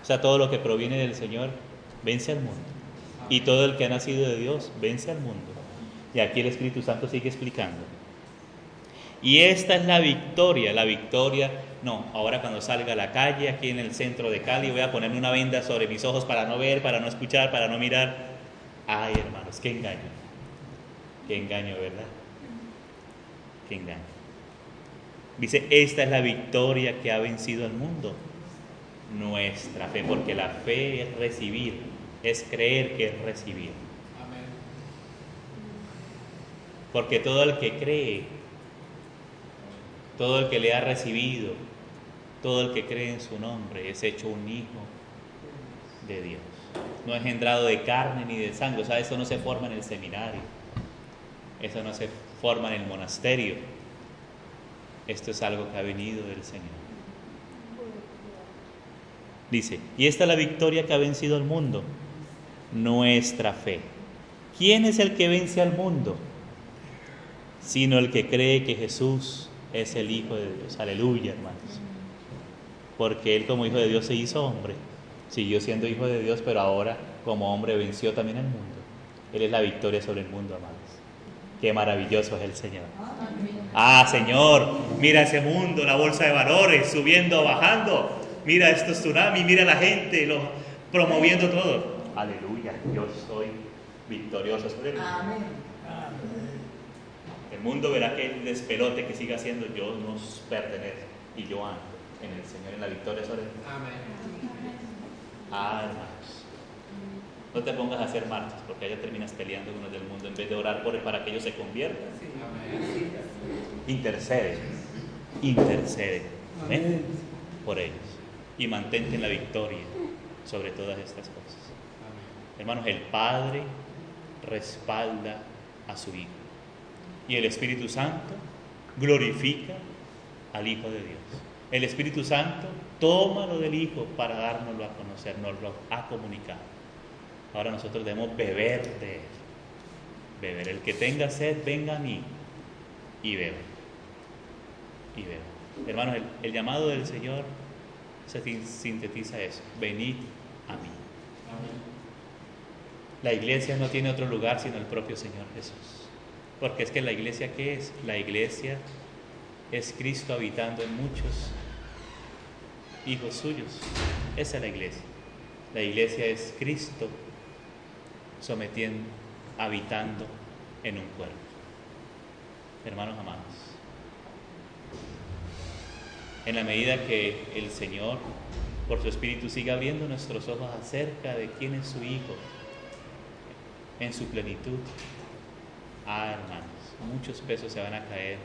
o sea, todo lo que proviene del Señor, vence al mundo. Y todo el que ha nacido de Dios vence al mundo. Y aquí el Espíritu Santo sigue explicando. Y esta es la victoria. No, ahora cuando salga a la calle, aquí en el centro de Cali, voy a ponerme una venda sobre mis ojos para no ver, para no escuchar, para no mirar. Ay, hermanos, qué engaño. Qué engaño, ¿verdad? Qué engaño. Dice: esta es la victoria que ha vencido al mundo: nuestra fe. Porque la fe es recibir, es creer que es recibir. Amén. Porque todo el que cree, todo el que le ha recibido, todo el que cree en su nombre, es hecho un hijo de Dios. No engendrado de carne ni de sangre. O sea, eso no se forma en el seminario, eso no se forma en el monasterio. Esto es algo que ha venido del Señor. Dice: y esta es la victoria que ha vencido al mundo: nuestra fe. ¿Quién es el que vence al mundo? Sino el que cree que Jesús es el Hijo de Dios. Aleluya, hermanos. Porque Él, como Hijo de Dios, se hizo hombre. Siguió siendo Hijo de Dios, pero ahora como hombre venció también al mundo. Él es la victoria sobre el mundo, amados. Qué maravilloso es el Señor. Señor, mira ese mundo, la bolsa de valores subiendo, bajando. Mira estos tsunamis, mira la gente promoviendo todo. Aleluya, yo soy victorioso sobre el mundo. El mundo verá que el despelote que siga haciendo, yo nos pertenezco y yo ando en el Señor, en la victoria sobre el mundo. Amén. Hermanos. No te pongas a hacer marchas, porque allá terminas peleando con los del mundo en vez de orar para que ellos se conviertan. Intercede por ellos y mantente en la victoria sobre todas estas cosas. Hermanos, el Padre respalda a su Hijo y el Espíritu Santo glorifica al Hijo de Dios. El Espíritu Santo toma lo del Hijo para dárnoslo a conocer, nos lo ha comunicado. Ahora nosotros debemos beber de Él. Beber. El que tenga sed, venga a mí y beba. Y beba. Hermanos, el llamado del Señor se sintetiza eso: venid a mí. Amén. La iglesia no tiene otro lugar sino el propio Señor Jesús. Porque es que la iglesia, ¿qué es? La iglesia es Cristo habitando en muchos hijos suyos. Esa es la iglesia. La iglesia es Cristo habitando en un cuerpo. Hermanos amados, en la medida que el Señor, por su Espíritu, siga abriendo nuestros ojos acerca de quién es su Hijo en su plenitud, hermanos, muchos pesos se van a caer,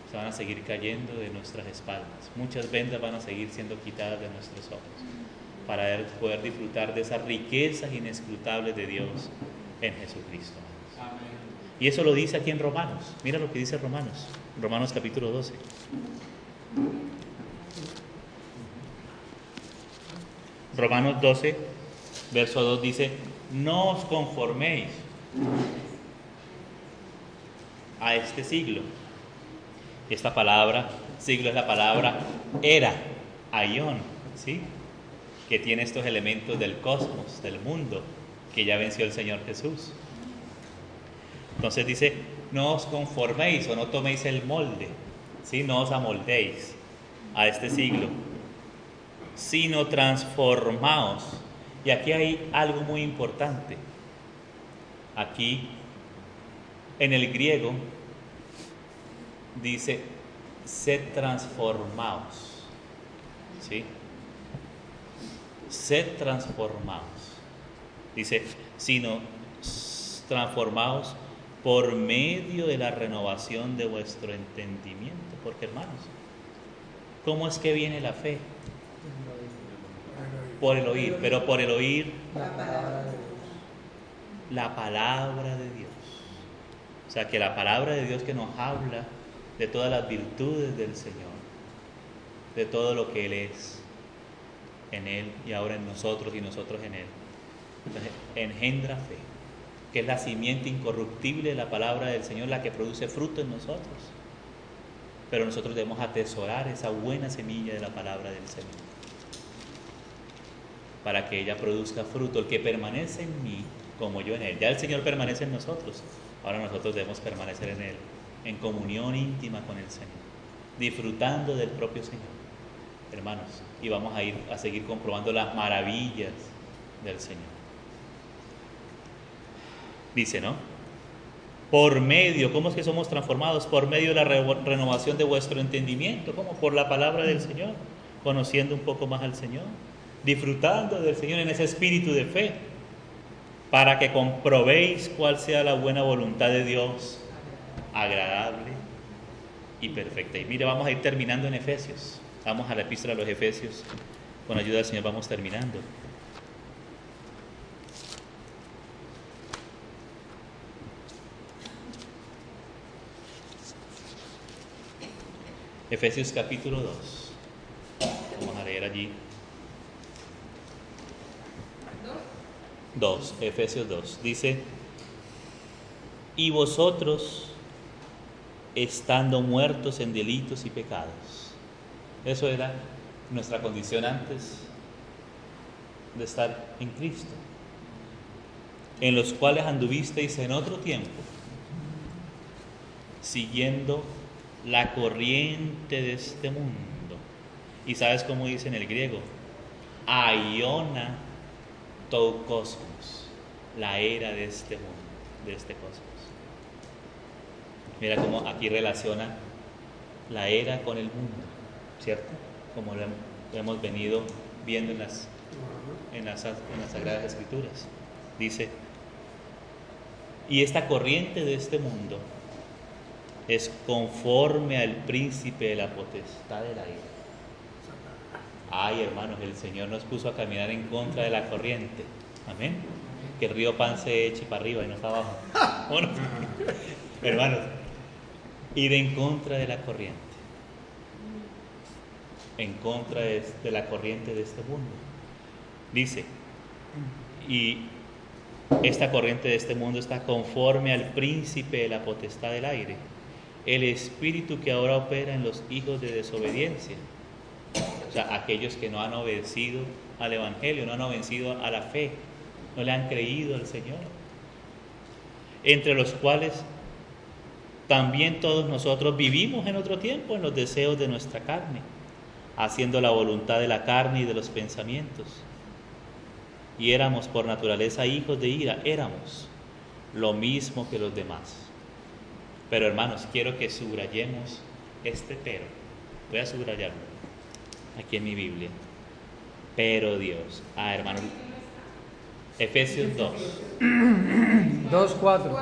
se van a seguir cayendo de nuestras espaldas, muchas vendas van a seguir siendo quitadas de nuestros ojos, para poder disfrutar de esas riquezas inescrutables de Dios en Jesucristo. Amén. Y eso lo dice aquí en Romanos. Mira lo que dice Romanos capítulo 12. Romanos 12, verso 2 dice: no os conforméis a este siglo. Esta palabra, siglo, es la palabra era, aión, ¿sí? Que tiene estos elementos del cosmos, del mundo, que ya venció el Señor Jesús. Entonces dice: no os conforméis o no toméis el molde, ¿sí? No os amoldéis a este siglo, sino transformaos. Y aquí hay algo muy importante. Aquí, en el griego, dice: sed transformaos, ¿sí? Sed transformados. Dice: sino transformados por medio de la renovación de vuestro entendimiento. Porque, hermanos, ¿cómo es que viene la fe? Por el oír, pero por el oír la palabra de Dios. O sea, que la palabra de Dios que nos habla de todas las virtudes del Señor, de todo lo que Él es en Él y ahora en nosotros y nosotros en Él. Entonces, engendra fe, que es la simiente incorruptible de la palabra del Señor, la que produce fruto en nosotros. Pero nosotros debemos atesorar esa buena semilla de la palabra del Señor, para que ella produzca fruto. El que permanece en mí, como yo en Él. Ya el Señor permanece en nosotros, ahora nosotros debemos permanecer en Él, en comunión íntima con el Señor, disfrutando del propio Señor, hermanos, y vamos a seguir comprobando las maravillas del Señor. Dice, ¿no? Por medio, ¿cómo es que somos transformados? Por medio de la renovación de vuestro entendimiento. ¿Cómo? Por la palabra del Señor, conociendo un poco más al Señor, disfrutando del Señor en ese espíritu de fe, para que comprobéis cuál sea la buena voluntad de Dios, agradable y perfecta. Y mire, vamos a ir terminando en Efesios. Vamos a la epístola a los Efesios. Con ayuda del Señor vamos terminando. Efesios capítulo 2. Vamos a leer allí. 2, Efesios 2. Dice: y vosotros, estando muertos en delitos y pecados. Eso era nuestra condición antes de estar en Cristo, en los cuales anduvisteis en otro tiempo, siguiendo la corriente de este mundo. ¿Y sabes cómo dice en el griego? Aiona tou cosmos, la era de este mundo, de este cosmos. Mira cómo aquí relaciona la era con el mundo, ¿cierto? Como lo hemos venido viendo en las Sagradas Escrituras. Dice, y esta corriente de este mundo es conforme al príncipe de la potestad del aire. Ay, hermanos, el Señor nos puso a caminar en contra de la corriente. Amén. Que el río Pan se eche para arriba y no para abajo. Bueno, hermanos, ir en contra de la corriente. En contra de la corriente de este mundo. Dice, y esta corriente de este mundo está conforme al príncipe de la potestad del aire, el espíritu que ahora opera en los hijos de desobediencia. O sea, aquellos que no han obedecido al Evangelio, no han obedecido a la fe, no le han creído al Señor. Entre los cuales también todos nosotros vivimos en otro tiempo en los deseos de nuestra carne, haciendo la voluntad de la carne y de los pensamientos. Y éramos por naturaleza hijos de ira, éramos lo mismo que los demás. Pero hermanos, quiero que subrayemos este pero. Voy a subrayarlo aquí en mi Biblia. Pero Dios. Hermanos, Efesios 2. 2:4.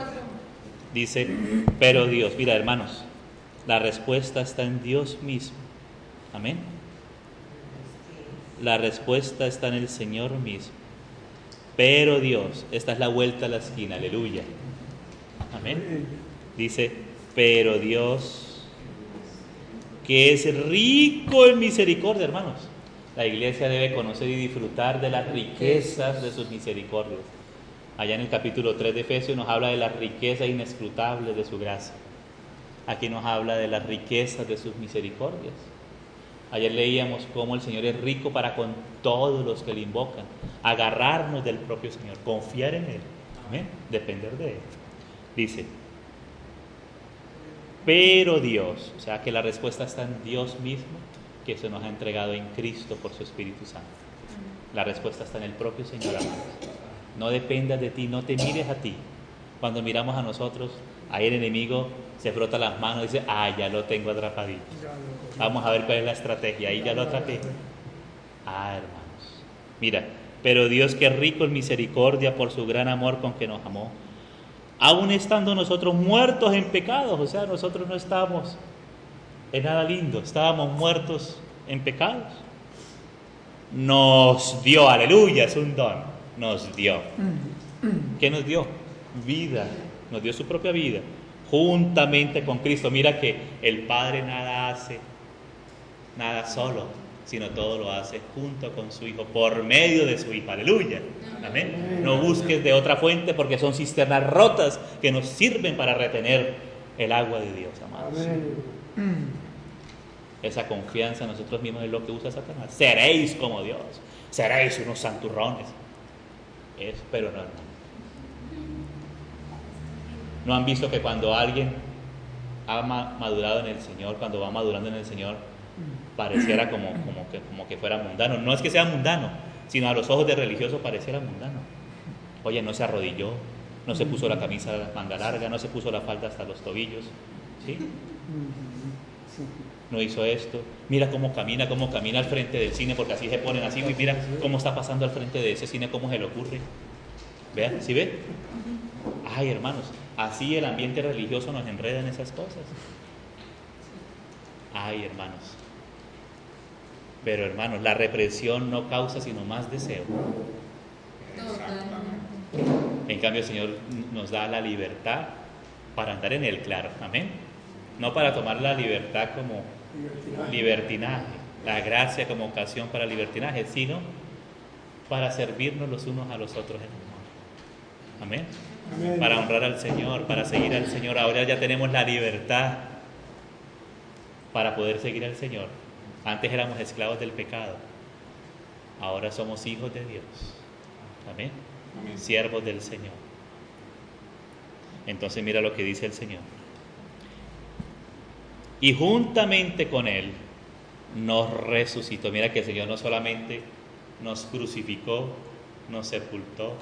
Dice, pero Dios. Mira, hermanos, la respuesta está en Dios mismo. Amén. La respuesta está en el Señor mismo. Pero Dios, esta es la vuelta a la esquina, aleluya. Amén. Dice, pero Dios, que es rico en misericordia, hermanos. La iglesia debe conocer y disfrutar de las riquezas de sus misericordias. Allá en el capítulo 3 de Efesios nos habla de las riquezas inescrutables de su gracia. Aquí nos habla de las riquezas de sus misericordias. Ayer leíamos cómo el Señor es rico para con todos los que le invocan. Agarrarnos del propio Señor, confiar en Él, ¿amén? Depender de Él. Dice, pero Dios, o sea que la respuesta está en Dios mismo, que se nos ha entregado en Cristo por su Espíritu Santo. La respuesta está en el propio Señor, amados. No dependas de ti, no te mires a ti. Cuando miramos a nosotros, ahí el enemigo se frota las manos y dice, ya lo tengo atrapadito. Vamos a ver cuál es la estrategia, ahí ya lo atrapé. Hermanos, mira, pero Dios, que es rico en misericordia por su gran amor con que nos amó, aún estando nosotros muertos en pecados, o sea, nosotros no estábamos en nada lindo, estábamos muertos en pecados, nos dio, aleluya, es un don, nos dio. ¿Qué nos dio? Vida, nos dio su propia vida, juntamente con Cristo. Mira que el Padre nada hace, nada solo, sino todo lo hace junto con su Hijo, por medio de su Hijo, aleluya, amén. No busques de otra fuente, porque son cisternas rotas que nos sirven para retener el agua de Dios, amados. Esa confianza en nosotros mismos es lo que usa Satanás. Seréis como Dios, seréis unos santurrones. Pero no, hermano. ¿No han visto que cuando alguien ha madurado en el Señor, cuando va madurando en el Señor, pareciera como que fuera mundano? No es que sea mundano, sino a los ojos de religioso pareciera mundano. Oye, no se arrodilló, no se puso la camisa manga larga, no se puso la falda hasta los tobillos, ¿sí? No hizo esto. Mira cómo camina al frente del cine, porque así se ponen así, y mira cómo está pasando al frente de ese cine, cómo se le ocurre. ¿Vean? ¿Sí ve? Hermanos, así el ambiente religioso nos enreda en esas cosas. Hermanos. Pero hermanos, la represión no causa sino más deseo. En cambio, el Señor nos da la libertad para andar en Él, claro. Amén. No para tomar la libertad como libertinaje, la gracia como ocasión para libertinaje, sino para servirnos los unos a los otros en amor. Amén. Amén. Para honrar al Señor, para seguir al Señor. Ahora ya tenemos la libertad para poder seguir al Señor. Antes éramos esclavos del pecado, ahora somos hijos de Dios. Amén. Amén. Siervos del Señor. Entonces mira lo que dice el Señor. Y juntamente con Él nos resucitó. Mira que el Señor no solamente nos crucificó, nos sepultó,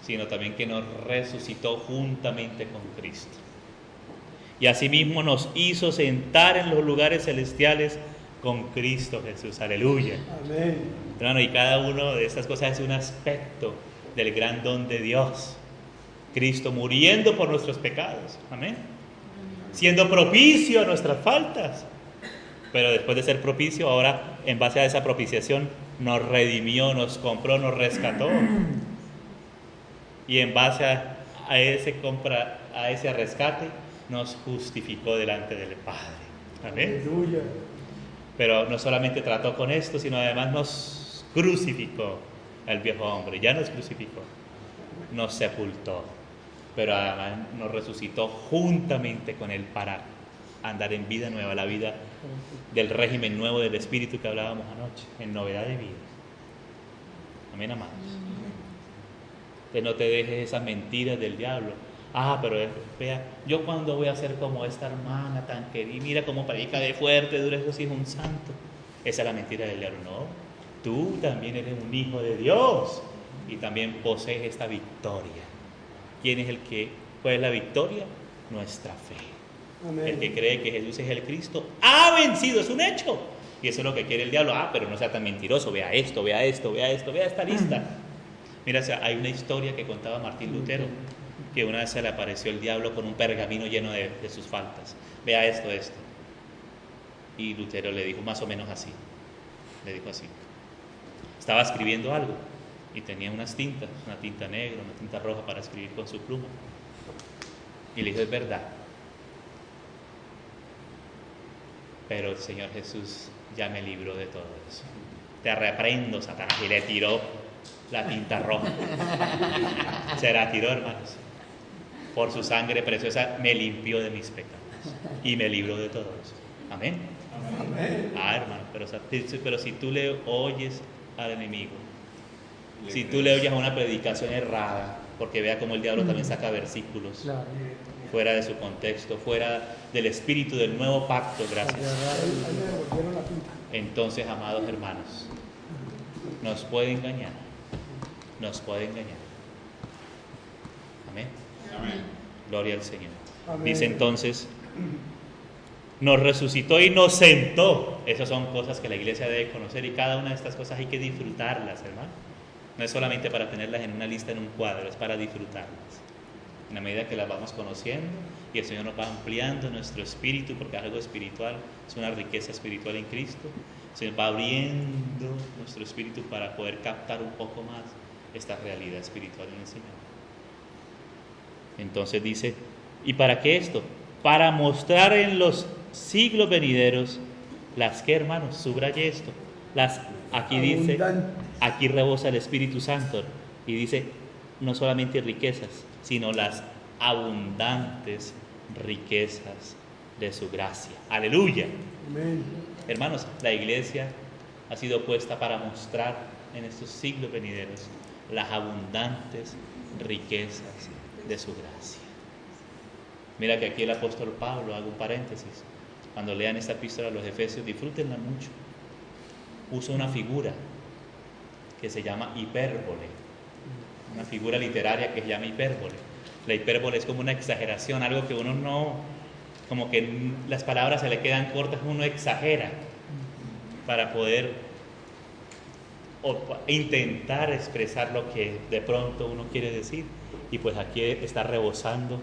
sino también que nos resucitó juntamente con Cristo. Y asimismo nos hizo sentar en los lugares celestiales con Cristo Jesús. Aleluya. Amén. Hermano, y cada una de estas cosas es un aspecto del gran don de Dios. Cristo muriendo por nuestros pecados. Amén. Siendo propicio a nuestras faltas. Pero después de ser propicio, ahora en base a esa propiciación nos redimió, nos compró, nos rescató. Y en base a ese rescate nos justificó delante del Padre. Amén. Aleluya. Pero no solamente trató con esto, sino además nos crucificó al viejo hombre. Ya nos crucificó, nos sepultó, pero además nos resucitó juntamente con él para andar en vida nueva, la vida del régimen nuevo del Espíritu que hablábamos anoche, en novedad de vida. Amén, amados. Que no te dejes esas mentiras del diablo. Pero vea, yo cuando voy a ser como esta hermana tan querida, mira cómo predica de fuerte, dura, eso sí es un santo. Esa es la mentira del diablo. No, tú también eres un hijo de Dios y también posees esta victoria. ¿Cuál es la victoria? Nuestra fe. Amén. El que cree que Jesús es el Cristo ha vencido, es un hecho. Y eso es lo que quiere el diablo. Pero no sea tan mentiroso, vea esto, vea esta lista. Mira, hay una historia que contaba Martín Lutero, que una vez se le apareció el diablo con un pergamino lleno de sus faltas. Vea esto. Y Lutero le dijo más o menos así. Le dijo así. Estaba escribiendo algo y tenía unas tintas, una tinta negra, una tinta roja para escribir con su pluma. Y le dijo, es verdad. Pero el Señor Jesús ya me libró de todo eso. Te reprendo, Satanás. Y le tiró la tinta roja. Se la tiró, hermanos. Por su sangre preciosa me limpió de mis pecados y me libró de todo eso. Amén. Amén. Hermano, pero si tú le oyes al enemigo, si tú le oyes a una predicación errada, porque vea cómo el diablo también saca versículos fuera de su contexto, fuera del espíritu del nuevo pacto, gracias. Entonces, amados hermanos, nos puede engañar. Amén. Amén. Gloria al Señor. Amén. Dice entonces, nos resucitó y nos sentó. Esas son cosas que la iglesia debe conocer y cada una de estas cosas hay que disfrutarlas, hermano. No es solamente para tenerlas en una lista, en un cuadro, es para disfrutarlas. En la medida que las vamos conociendo y el Señor nos va ampliando nuestro espíritu, porque es algo espiritual, es una riqueza espiritual en Cristo, se va abriendo nuestro espíritu para poder captar un poco más esta realidad espiritual en el Señor. Entonces dice, ¿y para qué esto? Para mostrar en los siglos venideros las que, hermanos, subraye esto, aquí dice, aquí rebosa el Espíritu Santo y dice, no solamente riquezas, sino las abundantes riquezas de su gracia. Aleluya. Amén. Hermanos, la iglesia ha sido puesta para mostrar en estos siglos venideros las abundantes riquezas de su gracia. Mira que aquí el apóstol Pablo, hago un paréntesis, cuando lean esta epístola a los Efesios, disfrútenla mucho. Usa una figura que se llama hipérbole, una figura literaria que se llama hipérbole. La hipérbole es como una exageración, algo que uno no, como que las palabras se le quedan cortas, uno exagera para poder intentar expresar lo que de pronto uno quiere decir. Y pues aquí está rebosando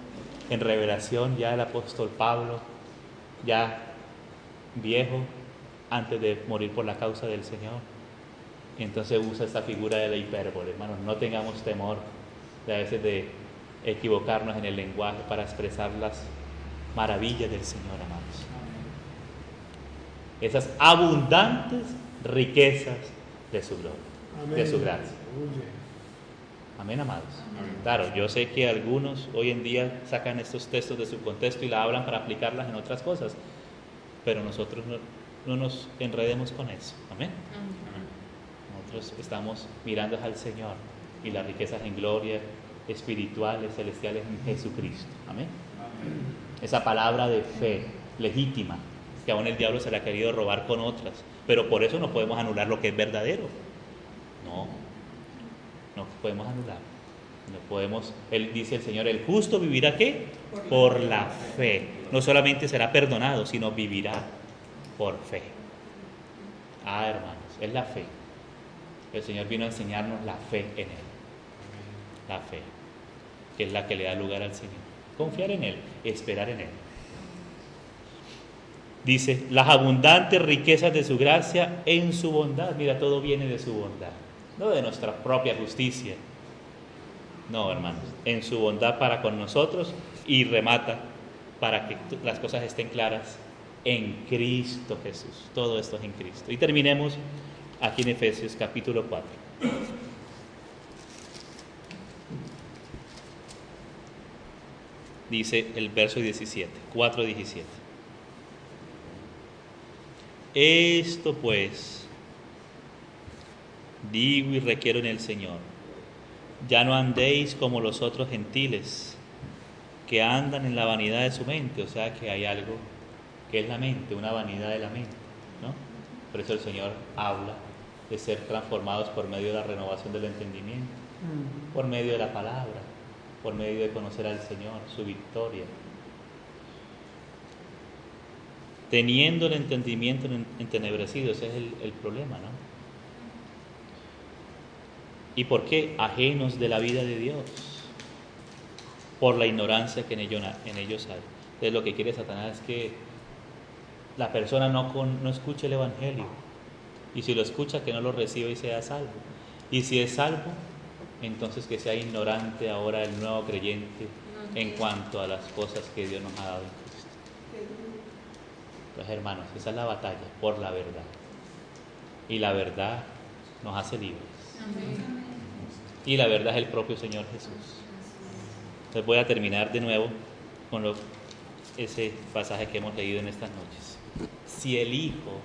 en revelación ya el apóstol Pablo, ya viejo, antes de morir por la causa del Señor. Y entonces usa esta figura de la hipérbole. Hermanos, no tengamos temor de a veces de equivocarnos en el lenguaje para expresar las maravillas del Señor, amados. Esas abundantes riquezas de su gloria, de su gracia. Amén, amados. Amén. Claro, yo sé que algunos hoy en día sacan estos textos de su contexto y la hablan para aplicarlas en otras cosas, pero nosotros no nos enredemos con eso. Amén. Nosotros estamos mirando al Señor y las riquezas en gloria espirituales, celestiales en Jesucristo. Amén. Esa palabra de fe legítima, que aún el diablo se la ha querido robar con otras, pero por eso no podemos anular lo que es verdadero. No podemos anular. No podemos, él dice el Señor, el justo vivirá ¿qué? Por la fe. No solamente será perdonado, sino vivirá por fe. Hermanos, es la fe. El Señor vino a enseñarnos la fe en Él. La fe, que es la que le da lugar al Señor. Confiar en Él, esperar en Él. Dice, las abundantes riquezas de su gracia en su bondad. Mira, todo viene de su bondad, no de nuestra propia justicia. No, hermanos, en su bondad para con nosotros, y remata para que las cosas estén claras, en Cristo Jesús. Todo esto es en Cristo. Y terminemos aquí en Efesios capítulo 4. Dice el verso 17, 4:17. Esto pues digo y requiero en el Señor: ya no andéis como los otros gentiles, que andan en la vanidad de su mente. O sea que hay algo que es la mente, una vanidad de la mente, ¿no? Por eso el Señor habla de ser transformados por medio de la renovación del entendimiento, por medio de la palabra, por medio de conocer al Señor, su victoria. Teniendo el entendimiento entenebrecido, ese es el problema, ¿no? ¿Y por qué? Ajenos de la vida de Dios, por la ignorancia que en ellos hay. Entonces lo que quiere Satanás es que la persona no escuche el Evangelio, y si lo escucha, que no lo reciba y sea salvo. Y si es salvo, entonces que sea ignorante ahora el nuevo creyente en cuanto a las cosas que Dios nos ha dado en Cristo. Entonces, hermanos, esa es la batalla por la verdad, y la verdad nos hace libres. Amén. Y la verdad es el propio Señor Jesús. Entonces voy a terminar de nuevo con ese pasaje que hemos leído en estas noches. Si el Hijo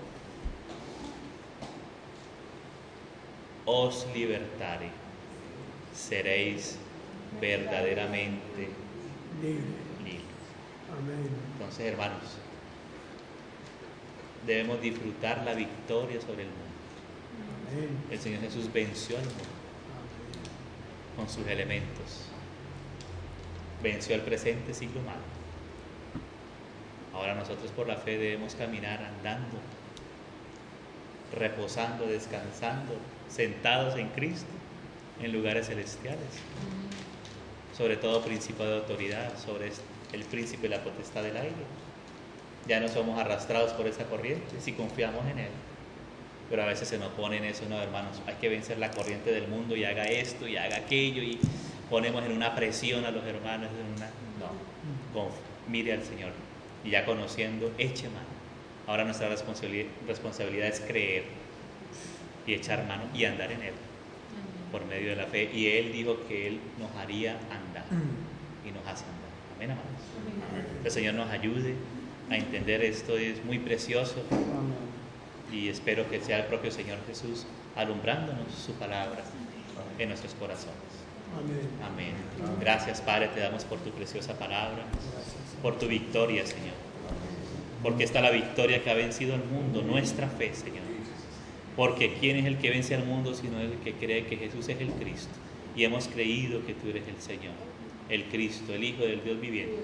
os libertare, seréis verdaderamente libres. Amén. Entonces, hermanos, debemos disfrutar la victoria sobre el mundo. Amén. El Señor Jesús venció al mundo con sus elementos. Venció al presente siglo malo. Ahora nosotros por la fe debemos caminar andando, reposando, descansando, sentados en Cristo, en lugares celestiales. Sobre todo principio de autoridad, sobre el príncipe de la potestad del aire. Ya no somos arrastrados por esa corriente si confiamos en Él. Pero a veces se nos pone en eso, no, hermanos, hay que vencer la corriente del mundo y haga esto y haga aquello, y ponemos en una presión a los hermanos. No, mire al Señor, y ya conociendo, eche mano. Ahora nuestra responsabilidad es creer y echar mano y andar en Él por medio de la fe. Y Él dijo que Él nos haría andar y nos hace andar. Amén, amados. Que el Señor nos ayude a entender esto, es muy precioso. Y espero que sea el propio Señor Jesús alumbrándonos su palabra en nuestros corazones. Amén. Gracias, Padre, te damos por tu preciosa palabra, por tu victoria, Señor. Porque está la victoria que ha vencido al mundo, nuestra fe, Señor. Porque ¿quién es el que vence al mundo sino el que cree que Jesús es el Cristo? Y hemos creído que tú eres el Señor, el Cristo, el Hijo del Dios viviente.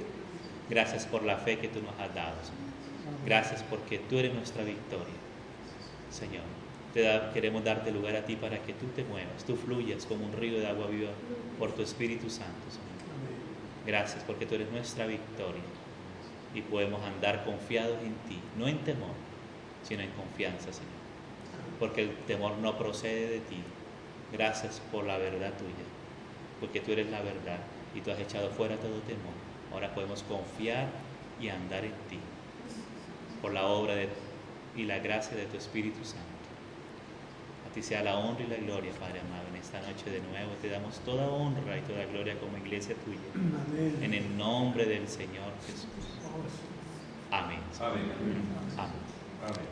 Gracias por la fe que tú nos has dado, Señor. Gracias porque tú eres nuestra victoria. Señor, queremos darte lugar a ti para que tú te muevas, tú fluyas como un río de agua viva por tu Espíritu Santo, Señor. Gracias porque tú eres nuestra victoria y podemos andar confiados en ti, no en temor, sino en confianza, Señor, porque el temor no procede de ti. Gracias por la verdad tuya, porque tú eres la verdad y tú has echado fuera todo temor. Ahora podemos confiar y andar en ti por la obra y la gracia de tu Espíritu Santo. A ti sea la honra y la gloria, Padre amado. En esta noche de nuevo te damos toda honra y toda gloria como iglesia tuya. Amén. En el nombre del Señor Jesús. Amén. Amén. Amén. Amén.